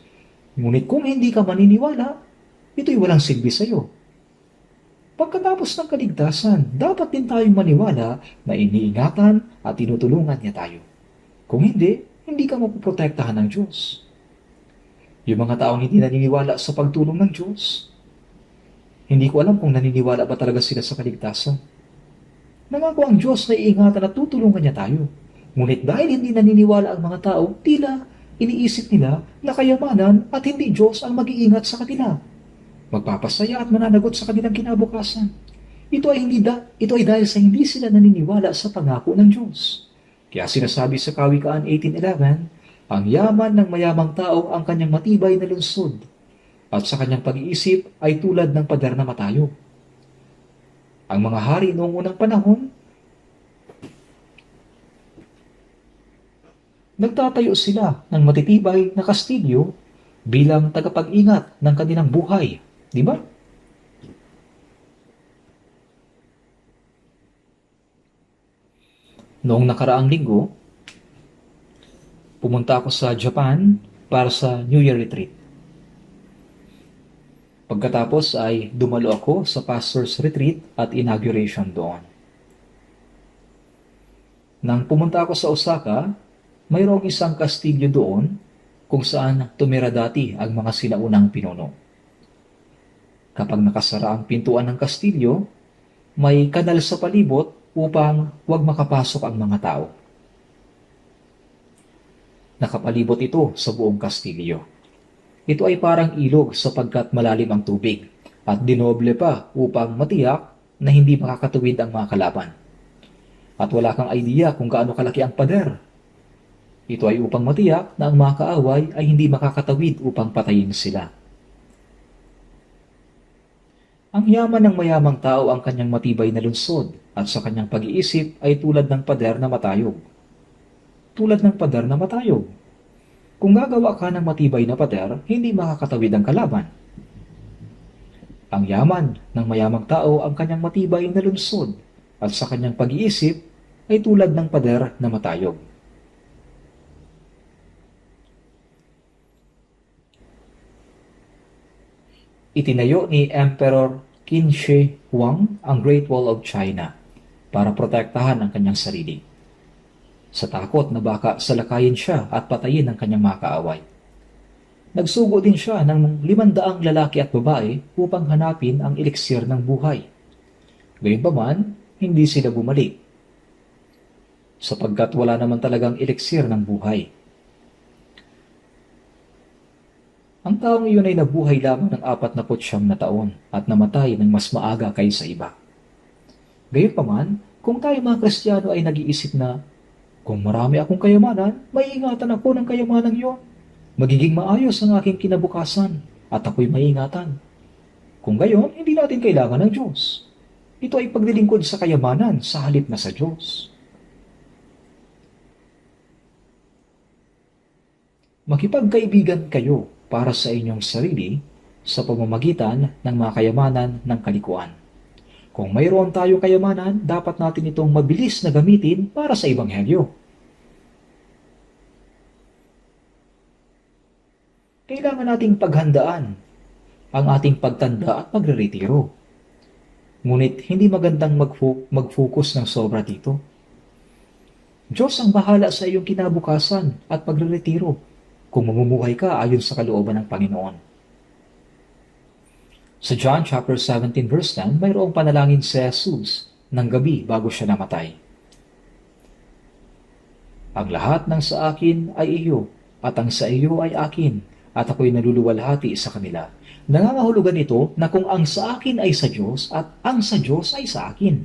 Ngunit kung hindi ka maniniwala, ito'y walang silbi sa iyo. Pagkatapos ng kaligtasan, dapat din tayong maniwala na iniingatan at tinutulungan niya tayo. Kung hindi, hindi ka mapoprotektahan ng Diyos. Yung mga taong hindi naniniwala sa pagtulong ng Diyos, hindi ko alam kung naniniwala ba talaga sila sa kaligtasan. Nangako ang Diyos na iingatan at tutulungan niya tayo. Ngunit dahil hindi naniniwala ang mga tao, tila iniisip nila na kayamanan at hindi Diyos ang mag-iingat sa kanila. Magpapasaya at mananagot sa kanilang kinabukasan. Ito ay dahil sa hindi sila naniniwala sa pangako ng Diyos. Kaya sinasabi sa Kawikaan 18:11, ang yaman ng mayamang tao ang kanyang matibay na lungsod, at sa kanyang pag-iisip ay tulad ng pader na matayo. Ang mga hari noong unang panahon, nagtatayo sila ng matitibay na kastilyo bilang tagapag-ingat ng kanilang buhay. Di ba? Noong nakaraang linggo, pumunta ako sa Japan para sa New Year retreat. Pagkatapos ay dumalo ako sa pastor's retreat at inauguration doon. Nang pumunta ako sa Osaka, mayroong isang kastilyo doon kung saan tumira dati ang mga sinaunang pinuno. Kapag nakasara ang pintuan ng kastilyo, may kanal sa palibot upang huwag makapasok ang mga tao. Nakapalibot ito sa buong kastilyo. Ito ay parang ilog sapagkat malalim ang tubig at dinoble pa upang matiyak na hindi makakatuwid ang mga kalaban. At wala kang idea kung gaano kalaki ang pader. Ito ay upang matiyak na ang mga kaaway ay hindi makakatawid upang patayin sila. Ang yaman ng mayamang tao ang kanyang matibay na lungsod at sa kanyang pag-iisip ay tulad ng pader na matayog. Tulad ng pader na matayog. Kung gagawa ka ng matibay na pader, hindi makakatawid ang kalaban. Ang yaman ng mayamang tao ang kanyang matibay na lungsod at sa kanyang pag-iisip ay tulad ng pader na matayog. Itinayo ni Emperor Qin Shi Huang ang Great Wall of China para protektahan ang kanyang sarili. Sa takot na baka salakayin siya at patayin ang kanyang mga kaaway. Nagsugo din siya ng 500 lalaki at babae upang hanapin ang eliksir ng buhay. Gayunpaman, hindi sila bumalik. Sapagkat wala naman talagang eliksir ng buhay. Ang taong iyon ay nabuhay lamang ng 49 na taon at namatay ng mas maaga kaysa iba. Gayunpaman, kung tayo mga Kristiyano ay nag-iisip na, kung marami akong kayamanan, maiingatan ako ng kayamanang iyon. Magiging maayos ang aking kinabukasan at ako'y maiingatan. Kung gayon, hindi natin kailangan ng Diyos. Ito ay paglilingkod sa kayamanan sa halip na sa Diyos. Makipagkaibigan kayo para sa inyong sarili sa pamamagitan ng mga kayamanan ng kalikuan. Kung mayroon tayong kayamanan, dapat natin itong mabilis na gamitin para sa Ebanghelyo. Kailangan nating paghandaan ang ating pagtanda at pagre-retiro. Ngunit hindi magandang mag-focus ng sobra dito. Diyos ang bahala sa iyong kinabukasan at pagre-retiro kung mamumuhay ka ayon sa kalooban ng Panginoon. Sa John chapter 17 verse 10, mayroong panalangin si Jesus ng gabi bago siya namatay. Ang lahat ng sa akin ay iyo, at ang sa iyo ay akin, at ako'y naluluwalhati sa kanila. Nangangahulugan ito na kung ang sa akin ay sa Diyos at ang sa Diyos ay sa akin.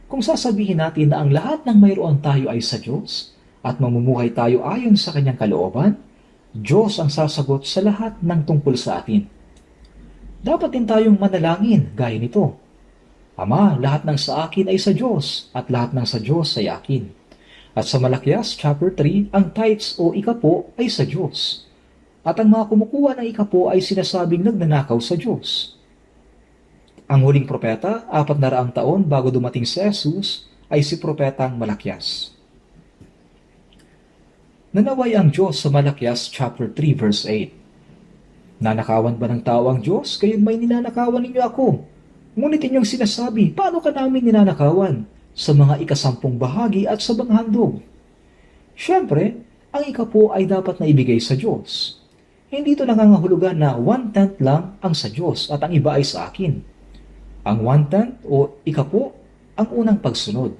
Kung sasabihin natin na ang lahat ng mayroon tayo ay sa Diyos at mamumuhay tayo ayon sa kanyang kalooban, Diyos ang sasagot sa lahat ng tungkol sa atin. Dapat din tayong manalangin gaya nito. Ama, lahat ng sa akin ay sa Diyos at lahat ng sa Diyos ay akin. At sa Malakias chapter 3, ang tithes o ikapo ay sa Diyos. At ang mga kumukuha ng ikapo ay sinasabing nagnanakaw sa Diyos. Ang huling propeta, 400 taon bago dumating si Jesus, ay si propetang Malakias. Nanaway ang Diyos sa Malakias chapter 3 verse 8. Nanakawan ba ng tao ang Diyos? Kayo'n may ninanakawan ninyo ako. Ngunit inyong sinasabi, paano ka namin ninanakawan? Sa mga ikasampung bahagi at sa mga handog. Siyempre, ang ikapo ay dapat na ibigay sa Diyos. Hindi ito nangangahulugan na 1/10 lang ang sa Diyos at ang iba ay sa akin. Ang 1/10 o ikapo ang unang pagsunod.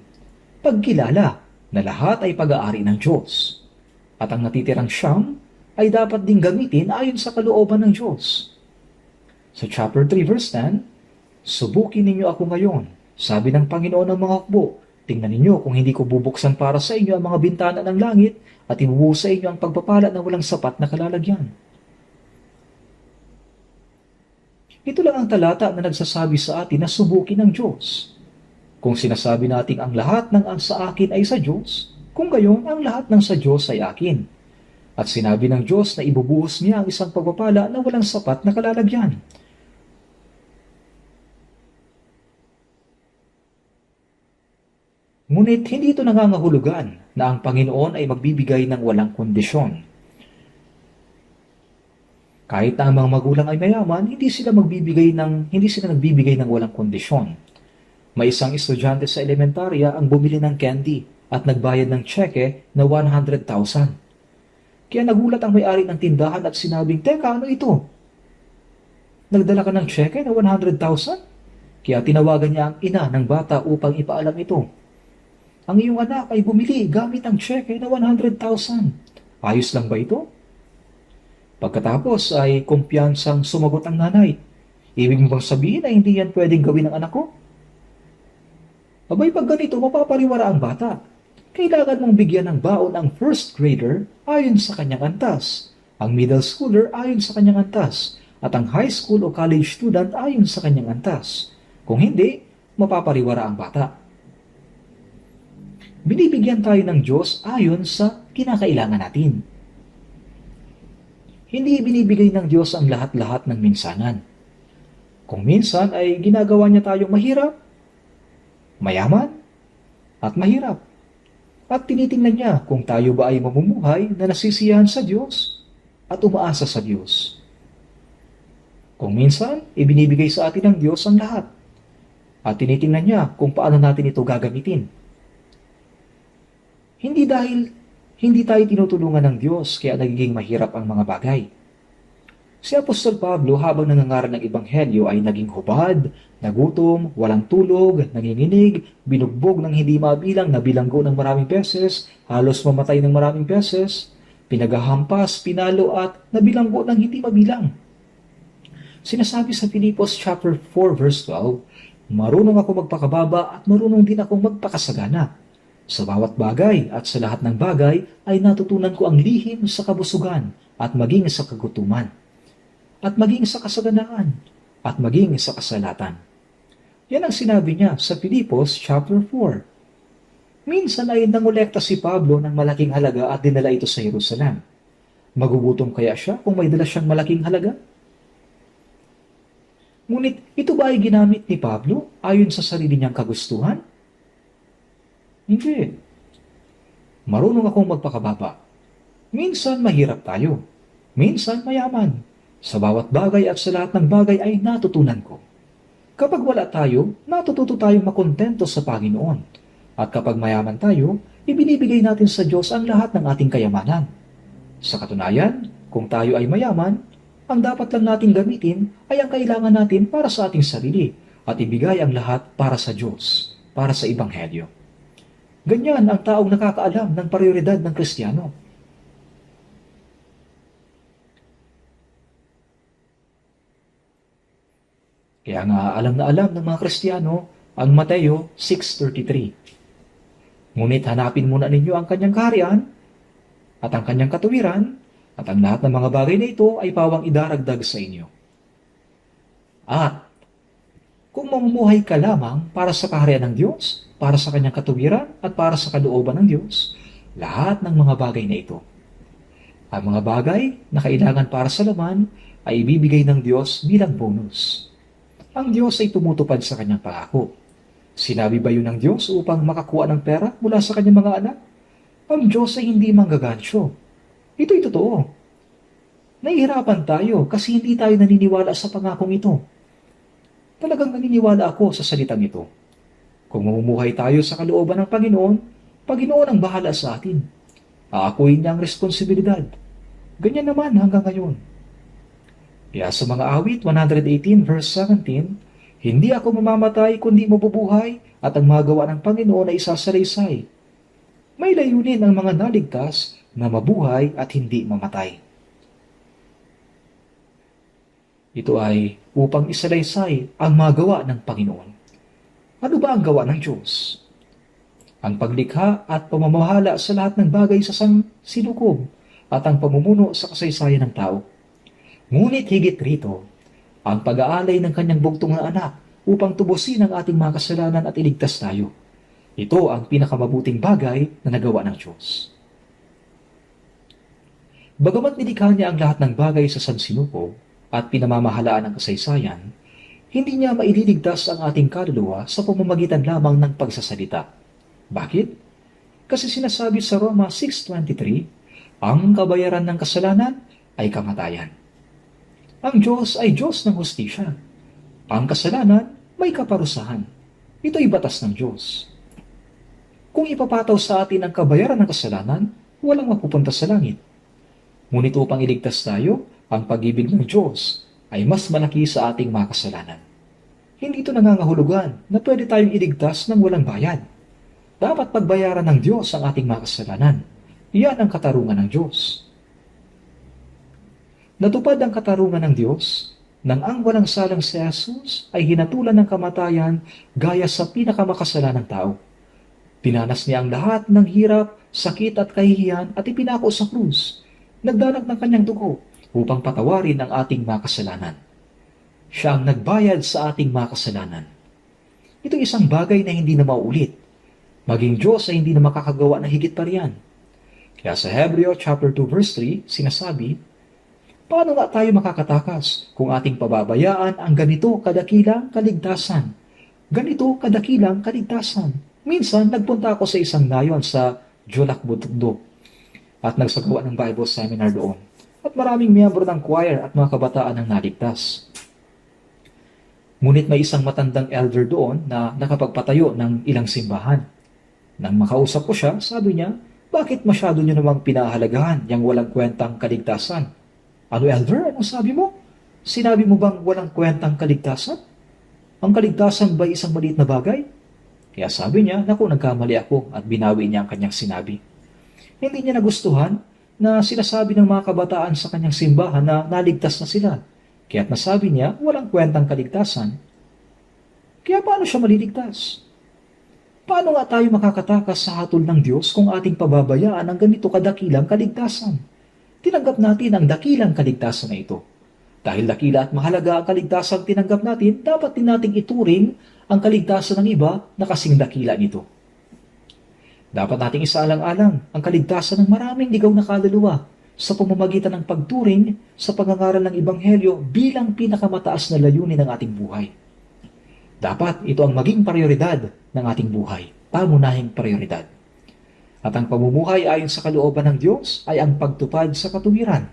Pagkilala na lahat ay pag-aari ng Diyos. At ang natitirang siyam ay dapat ding gamitin ayon sa kalooban ng Diyos. Sa chapter 3 verse 10, subukin ninyo ako ngayon, sabi ng Panginoon ng mga hukbo. Tingnan ninyo kung hindi ko bubuksan para sa inyo ang mga bintana ng langit at ibubuhos sa inyo ang pagpapala na walang sapat na kalalagyan. Ito lang ang talata na nagsasabi sa atin na subukin ng Diyos. Kung sinasabi natin ang lahat ng ang sa akin ay sa Diyos, kung gayon ang lahat ng sa Diyos ay akin. At sinabi ng Diyos na ibubuhos niya ang isang pagpapala na walang sapat na kalalagyan. Ngunit hindi ito nangangahulugan na ang Panginoon ay magbibigay ng walang kondisyon. Kahit na ang mga magulang ay mayaman, hindi sila nagbibigay ng walang kondisyon. May isang estudyante sa elementarya ang bumili ng candy at nagbayad ng tseke na 100,000. Kaya nagulat ang may-ari ng tindahan at sinabing, "Teka, ano ito? Nagdala ka ng tseke na 100,000?" Kaya tinawagan niya ang ina ng bata upang ipaalam ito. "Ang iyong anak ay bumili gamit ang tseke na 100,000. Ayos lang ba ito?" Pagkatapos ay kumpiyansang sumagot ang nanay, "Ibig mo bang sabihin na hindi yan pwedeng gawin ng anak ko?" Abay, pag ganito, mapapariwara ang bata. Kailangan mong bigyan ng baon ang first grader ayon sa kanyang antas, ang middle schooler ayon sa kanyang antas, at ang high school o college student ayon sa kanyang antas. Kung hindi, mapapariwara ang bata. Binibigyan tayo ng Diyos ayon sa kinakailangan natin. Hindi binibigay ng Diyos ang lahat-lahat ng minsanan. Kung minsan ay ginagawa niya tayong mahirap, mayaman, at mahirap. At tinitingnan niya kung tayo ba ay mamumuhay na nasisiyahan sa Diyos at umaasa sa Diyos. Kung minsan, ibinibigay sa atin ng Diyos ang lahat. At tinitingnan niya kung paano natin ito gagamitin. Hindi dahil hindi tayo tinutulungan ng Diyos kaya nagiging mahirap ang mga bagay. Si Apostol Pablo habang nangangaral ng Ebanghelyo ay naging hubad, nagutom, walang tulog, nanginginig, binugbog ng hindi mabilang, nabilanggo ng maraming beses, halos mamatay ng maraming beses, pinagahampas, pinalo at nabilanggo ng hindi mabilang. Sinasabi sa Filipos chapter 4 verse 12, marunong ako magpakababa at marunong din akong magpakasagana. Sa bawat bagay at sa lahat ng bagay ay natutunan ko ang lihim sa kabusugan at maging sa kagutuman, at maging sa kasaganaan, at maging sa kasalatan. Yan ang sinabi niya sa Filipos chapter 4. Minsan ay nangolekta si Pablo ng malaking halaga at dinala ito sa Jerusalem. Magugutom kaya siya kung may dala siyang malaking halaga? Ngunit ito ba ay ginamit ni Pablo ayon sa sarili niyang kagustuhan? Hindi. Marunong akong magpakababa. Minsan mahirap tayo. Minsan mayaman. Sa bawat bagay at sa lahat ng bagay ay natutunan ko. Kapag wala tayo, natututo tayong makontento sa Panginoon. At kapag mayaman tayo, ibinibigay natin sa Diyos ang lahat ng ating kayamanan. Sa katunayan, kung tayo ay mayaman, ang dapat lang nating gamitin ay ang kailangan natin para sa ating sarili at ibigay ang lahat para sa Diyos, para sa Ebanghelyo. Ganyan ang taong nakakaalam ng prioridad ng Kristiyano. Kaya nga alam na alam ng mga Kristiyano ang Mateo 6:33. Ngunit hanapin muna ninyo ang kanyang kaharian at ang kanyang katuwiran at ang lahat ng mga bagay na ito ay pawang idaragdag sa inyo. At kung mamumuhay ka lamang para sa kaharian ng Diyos, para sa kanyang katuwiran at para sa kalooban ng Diyos, lahat ng mga bagay na ito, ang mga bagay na kailangan para sa laman ay ibibigay ng Diyos bilang bonus. Ang Diyos ay tumutupad sa kanyang pangako. Sinabi ba yun ng Diyos upang makakuha ng pera mula sa kanyang mga anak? Ang Diyos ay hindi manggagansyo. Ito'y totoo. Nahihirapan tayo kasi hindi tayo naniniwala sa pangakong ito. Talagang naniniwala ako sa salitang ito. Kung mamumuhay tayo sa kalooban ng Panginoon, Panginoon ang bahala sa atin. Aakuin niya ang responsibilidad. Ganyan naman hanggang ngayon. Kaya sa mga awit 118 verse 17, hindi ako mamamatay kundi mabubuhay at ang magawa ng Panginoon ay isasalaysay. May layunin ang mga naligtas na mabuhay at hindi mamatay. Ito ay upang isalaysay ang magawa ng Panginoon. Ano ba ang gawa ng Diyos? Ang paglikha at pamamahala sa lahat ng bagay sa sinukob at ang pamumuno sa kasaysayan ng tao. Ngunit higit rito, ang pag-aalay ng kanyang bugtong na anak upang tubusin ang ating mga kasalanan at iligtas tayo. Ito ang pinakamabuting bagay na nagawa ng Diyos. Bagamat nilikha niya ang lahat ng bagay sa sansinukob at pinamamahalaan ng kasaysayan, hindi niya maililigtas ang ating kaluluwa sa pamamagitan lamang ng pagsasalita. Bakit? Kasi sinasabi sa Roma 6:23, ang kabayaran ng kasalanan ay kamatayan. Ang Diyos ay Diyos ng hustisya. Ang kasalanan may kaparusahan. Ito'y batas ng Diyos. Kung ipapataw sa atin ang kabayaran ng kasalanan, walang mapupunta sa langit. Ngunit upang iligtas tayo, ang pag-ibig ng Diyos ay mas malaki sa ating mga kasalanan. Hindi ito nangangahulugan na pwede tayong iligtas ng walang bayad. Dapat pagbayaran ng Diyos ang ating mga kasalanan. Iyan ang katarungan ng Diyos. Natupad ang katarungan ng Diyos nang ang walang salang si Jesus ay hinatulan ng kamatayan gaya sa pinakamakasalanang tao. Tinanas niya ang lahat ng hirap, sakit at kahihiyan at ipinako sa krus. Nagdanag ng kanyang dugo upang patawarin ang ating mga kasalanan. Siya ang nagbayad sa ating mga kasalanan. Ito isang bagay na hindi na maulit. Maging Diyos ay hindi na makakagawa ng higit pa riyan. Kaya sa Hebreo chapter 2 verse 3, sinasabi, paano nga tayo makakatakas kung ating pababayaan ang ganito kadakilang kaligtasan? Ganito kadakilang kaligtasan. Minsan, nagpunta ako sa isang nayon sa Jolak Butugdo at nagsagawa ng Bible seminar doon. At maraming miyembro ng choir at mga kabataan ang naligtas. Ngunit may isang matandang elder doon na nakapagpatayo ng ilang simbahan. Nang makausap ko siya, sabi niya, bakit masyado niyo namang pinahalagahan yung walang kwentang kaligtasan? Ano elder? Anong sabi mo? Sinabi mo bang walang kwentang kaligtasan? Ang kaligtasan ba isang maliit na bagay? Kaya sabi niya, naku, nagkamali ako at binawi niya ang kanyang sinabi. Hindi niya nagustuhan na sinasabi ng mga kabataan sa kanyang simbahan na naligtas na sila. Kaya't nasabi niya, walang kwentang kaligtasan. Kaya paano siya maliligtas? Paano nga tayo makakatakas sa hatol ng Diyos kung ating pababayaan ang ganito kadakilang kaligtasan? Tinanggap natin ang dakilang kaligtasan na ito. Dahil dakila at mahalaga ang kaligtasan tinanggap natin, dapat din nating ituring ang kaligtasan ng iba na kasing dakila nito. Dapat nating isaalang-alang ang kaligtasan ng maraming ligaw na kaluluwa sa pamamagitan ng pagturing sa pangangaral ng Ebanghelyo bilang pinakamataas na layunin ng ating buhay. Dapat ito ang maging prioridad ng ating buhay, pangunahing prioridad. At ang pamumuhay ayon sa kalooban ng Diyos ay ang pagtupad sa katuwiran.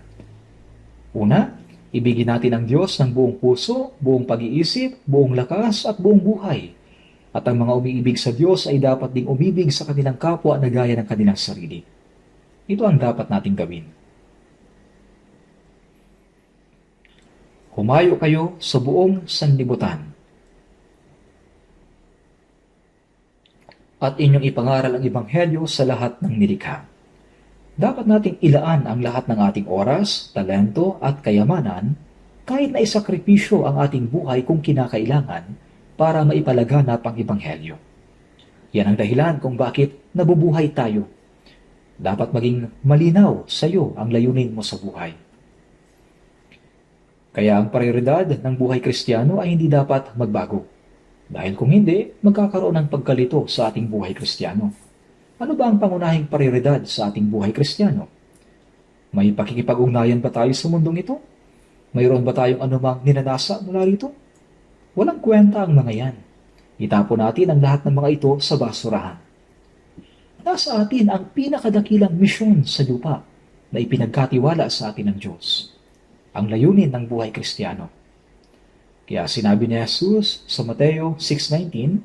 Una, ibigin natin ang Diyos ng buong puso, buong pag-iisip, buong lakas at buong buhay. At ang mga umiibig sa Diyos ay dapat ding umibig sa kanilang kapwa na gaya ng kanilang sarili. Ito ang dapat nating gawin. Humayo kayo sa buong sanlibutan at inyong ipangaral ang Ebanghelyo sa lahat ng nilikha. Dapat nating ilaan ang lahat ng ating oras, talento at kayamanan kahit na isakripisyo ang ating buhay kung kinakailangan para maipalaganap ang Ebanghelyo. Yan ang dahilan kung bakit nabubuhay tayo. Dapat maging malinaw sa iyo ang layunin mo sa buhay. Kaya ang prioridad ng buhay Kristiyano ay hindi dapat magbago. Dahil kung hindi, magkakaroon ng pagkalito sa ating buhay Kristiyano. Ano ba ang pangunahing prioridad sa ating buhay Kristiyano? May pakikipag-ugnayan ba tayo sa mundong ito? Mayroon ba tayong anumang ninanasa mula rito? Walang kwenta ang mga yan. Itapon natin ang lahat ng mga ito sa basurahan. Nasa atin ang pinakadakilang misyon sa lupa na ipinagkatiwala sa atin ng Diyos. Ang layunin ng buhay Kristiyano. Kaya sinabi ni Jesus sa Mateo 6:19,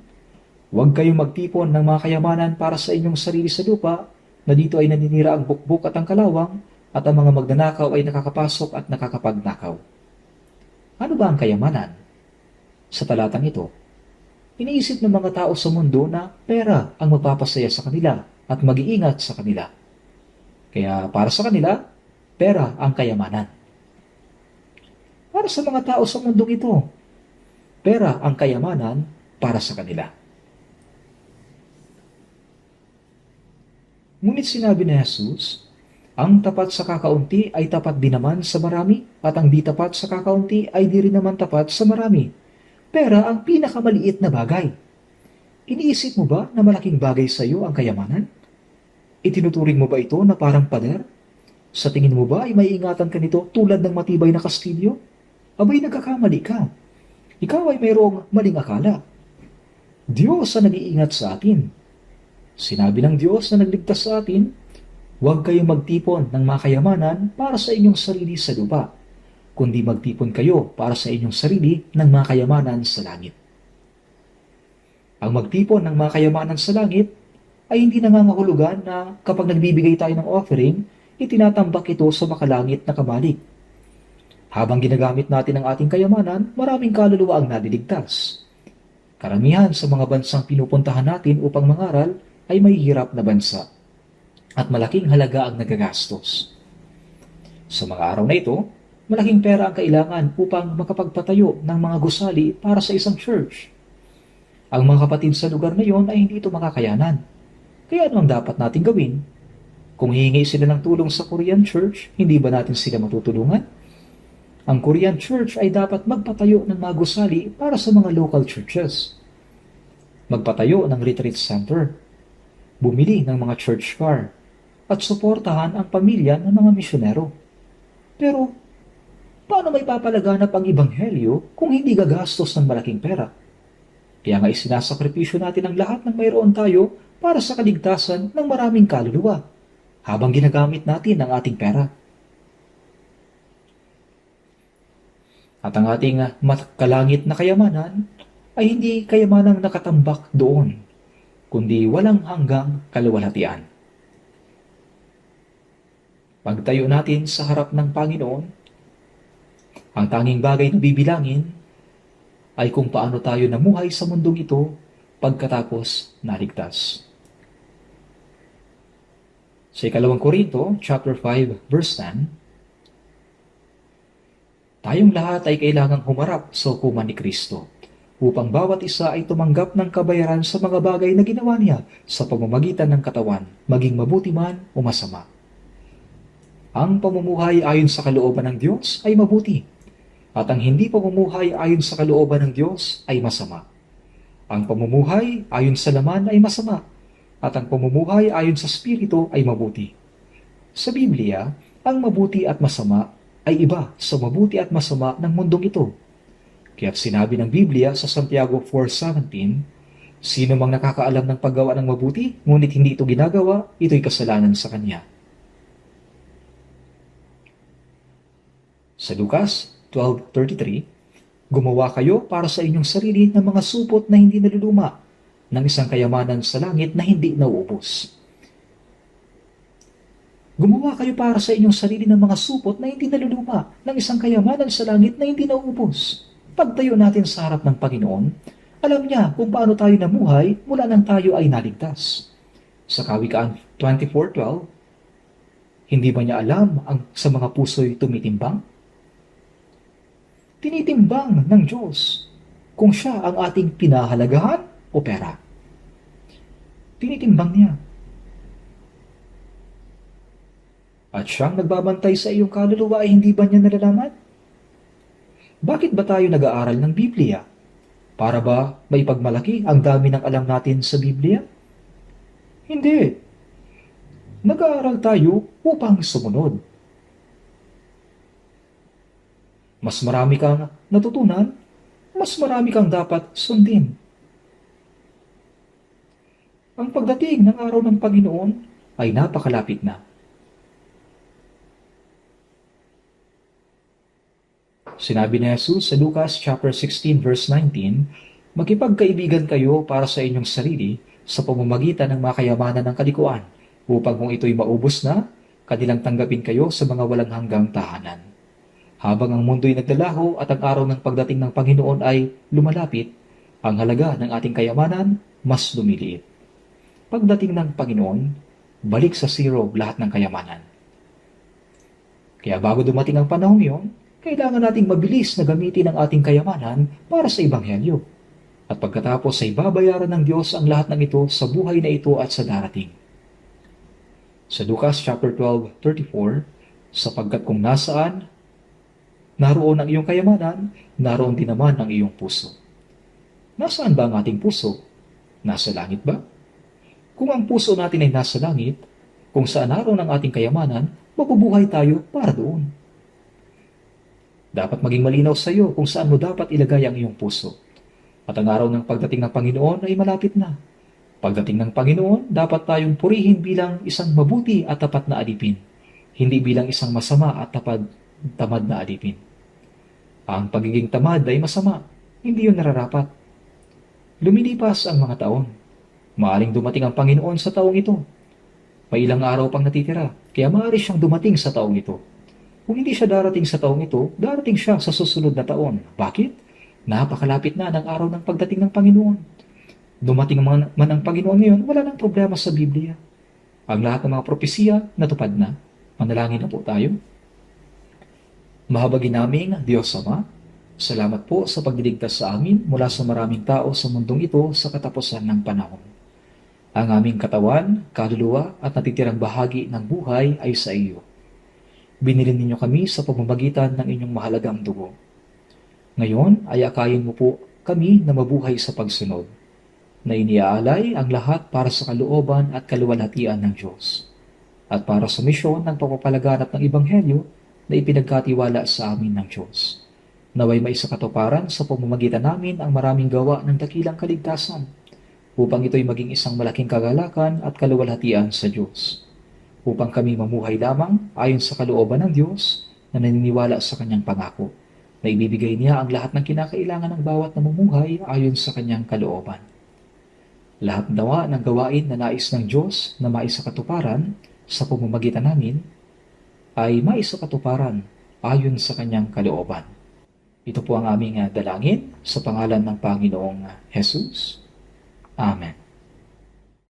huwag kayong magtipon ng mga kayamanan para sa inyong sarili sa lupa, na dito ay naninira ang bukbuk at ang kalawang, at ang mga magnanakaw ay nakakapasok at nakakapagnakaw. Ano ba ang kayamanan? Sa talatang ito, iniisip ng mga tao sa mundo na pera ang magpapasaya sa kanila at mag-iingat sa kanila. Kaya para sa kanila, pera ang kayamanan. Para sa mga tao sa mundong ito, pera ang kayamanan para sa kanila. Ngunit sinabi ni Jesus, ang tapat sa kakaunti ay tapat din naman sa marami, at ang di tapat sa kakaunti ay di rin naman tapat sa marami. Pera ang pinakamaliit na bagay. Iniisip mo ba na malaking bagay sa iyo ang kayamanan? Itinuturing mo ba ito na parang pader? Sa tingin mo ba ay may ingatan ka nito tulad ng matibay na kastilyo? Abay, nagkakamali ka. Ikaw ay mayroong maling akala. Diyos ang nag-iingat sa atin. Sinabi ng Diyos na nagligtas sa atin, huwag kayong magtipon ng mga kayamanan para sa inyong sarili sa lupa, kundi magtipon kayo para sa inyong sarili ng mga kayamanan sa langit. Ang magtipon ng mga kayamanan sa langit ay hindi nangangahulugan na kapag nagbibigay tayo ng offering, itinatambak ito sa makalangit na kamalig. Habang ginagamit natin ang ating kayamanan, maraming kaluluwa ang naliligtas. Karamihan sa mga bansang pinupuntahan natin upang mangaral ay may hirap na bansa at malaking halaga ang nagagastos. Sa mga araw na ito, malaking pera ang kailangan upang makapagpatayo ng mga gusali para sa isang church. Ang mga kapatid sa lugar na iyon ay hindi ito makakayanan. Kaya ano ang dapat natin gawin? Kung hihingi sila ng tulong sa Korean Church, hindi ba natin sila matutulungan? Ang Korean Church ay dapat magpatayo ng mga gusali para sa mga local churches. Magpatayo ng retreat center, bumili ng mga church car, at suportahan ang pamilya ng mga misyonero. Pero, paano may papalaganap ang Ebanghelyo kung hindi gagastos ng malaking pera? Kaya nga isinasakripisyo natin ang lahat ng mayroon tayo para sa kaligtasan ng maraming kaluluwa, habang ginagamit natin ang ating pera. At ang ating kalangit na kayamanan ay hindi kayamanang nakatambak doon, kundi walang hanggang kaluwalhatian. Pagtayo natin sa harap ng Panginoon, ang tanging bagay na bibilangin ay kung paano tayo namuhay sa mundong ito pagkatapos naligtas. Sa 2 Korinto, chapter 5, verse 10, tayong lahat ay kailangang humarap sa hukuman ni Kristo, upang bawat isa ay tumanggap ng kabayaran sa mga bagay na ginawa niya sa pamamagitan ng katawan, maging mabuti man o masama. Ang pamumuhay ayon sa kalooban ng Diyos ay mabuti, at ang hindi pamumuhay ayon sa kalooban ng Diyos ay masama. Ang pamumuhay ayon sa laman ay masama, at ang pamumuhay ayon sa Espiritu ay mabuti. Sa Biblia, ang mabuti at masama ay iba sa mabuti at masama ng mundong ito. Kaya't sinabi ng Biblia sa Santiago 4:17, sino mang nakakaalam ng paggawa ng mabuti, ngunit hindi ito ginagawa, ito'y kasalanan sa kanya. Sa Lucas 12:33, gumawa kayo para sa inyong sarili ng mga supot na hindi naluluma, ng isang kayamanan sa langit na hindi nauubos. Gumawa kayo para sa inyong sarili ng mga supot na hindi naluluma, ng isang kayamanan sa langit na hindi nauubos. Pagtayo natin sa harap ng Panginoon, alam niya kung paano tayo namuhay mula nang tayo ay naligtas. Sa Kawikaan 24:12, hindi ba niya alam ang sa mga puso'y tumitimbang? Tinitimbang ng Diyos kung siya ang ating pinahalagahan o pera. Tinitimbang niya. At siyang nagbabantay sa iyong kaluluwa ay hindi ba niya nalalaman? Bakit ba tayo nag-aaral ng Biblia? Para ba maipagmalaki ang dami ng alam natin sa Biblia? Hindi. Nag-aaral tayo upang sumunod. Mas marami kang natutunan, mas marami kang dapat sundin. Ang pagdating ng araw ng Panginoon ay napakalapit na. Sinabi ni Jesus sa Lucas chapter 16 verse 19, makipagkaibigan kayo para sa inyong sarili sa pamamagitan ng mga kayamanan ng kalikuan, upang kung ito'y maubos na, kanilang tanggapin kayo sa mga walang hanggang tahanan. Habang ang mundo'y naglalaho at ang araw ng pagdating ng Panginoon ay lumalapit, ang halaga ng ating kayamanan mas lumiliit. Pagdating ng Panginoon, balik sa zero lahat ng kayamanan. Kaya bago dumating ang panahong iyon, kailangan nating mabilis na gamitin ang ating kayamanan para sa Ebanghelyo. At pagkatapos ay babayaran ng Diyos ang lahat ng ito sa buhay na ito at sa darating. Sa Lucas chapter 12:34, sapagkat kung nasaan naroon ang iyong kayamanan, naroon din naman ang iyong puso. Nasaan ba ang ating puso? Nasa langit ba? Kung ang puso natin ay nasa langit, kung saan naroon ang ating kayamanan, mabubuhay tayo para doon. Dapat maging malinaw sa iyo kung saan mo dapat ilagay ang iyong puso. At ang araw ng pagdating ng Panginoon ay malapit na. Pagdating ng Panginoon, dapat tayong purihin bilang isang mabuti at tapat na alipin, hindi bilang isang masama at tamad na alipin. Ang pagiging tamad ay masama, hindi yun nararapat. Lumilipas ang mga taon. Maaring dumating ang Panginoon sa taong ito. May ilang araw pang natitira, kaya maaari siyang dumating sa taong ito. Kung hindi siya darating sa taong ito, darating siya sa susunod na taon. Bakit? Napakalapit na ng araw ng pagdating ng Panginoon. Dumating man ang Panginoon ngayon, wala nang problema sa Biblia. Ang lahat ng mga propesiya natupad na. Manalangin na po tayo. Mahabagin naming Diyos Ama, salamat po sa pagdiligtas sa amin mula sa maraming tao sa mundong ito sa katapusan ng panahon. Ang aming katawan, kaluluwa at natitirang bahagi ng buhay ay sa iyo. Binili ninyo kami sa pamamagitan ng inyong mahalagang dugo. Ngayon ay akayin mo po kami na mabuhay sa pagsunod, na iniaalay ang lahat para sa kalooban at kaluwalhatian ng Diyos, at para sa misyon ng pagpapalaganap ng Ebanghelyo na ipinagkatiwala sa amin ng Diyos. Naway maisakatuparan sa pamamagitan namin ang maraming gawa ng dakilang kaligtasan, upang ito'y maging isang malaking kagalakan at kaluwalhatian sa Diyos, upang kami mamuhay lamang ayon sa kalooban ng Diyos na naniniwala sa kanyang pangako, na ibibigay niya ang lahat ng kinakailangan ng bawat namumuhay ayon sa kanyang kalooban. Lahat nawa ng gawain na nais ng Diyos na maisakatuparan sa pamamagitan namin ay maisakatuparan ayon sa kanyang kalooban. Ito po ang aming dalangin sa pangalan ng Panginoong Jesus. Amen.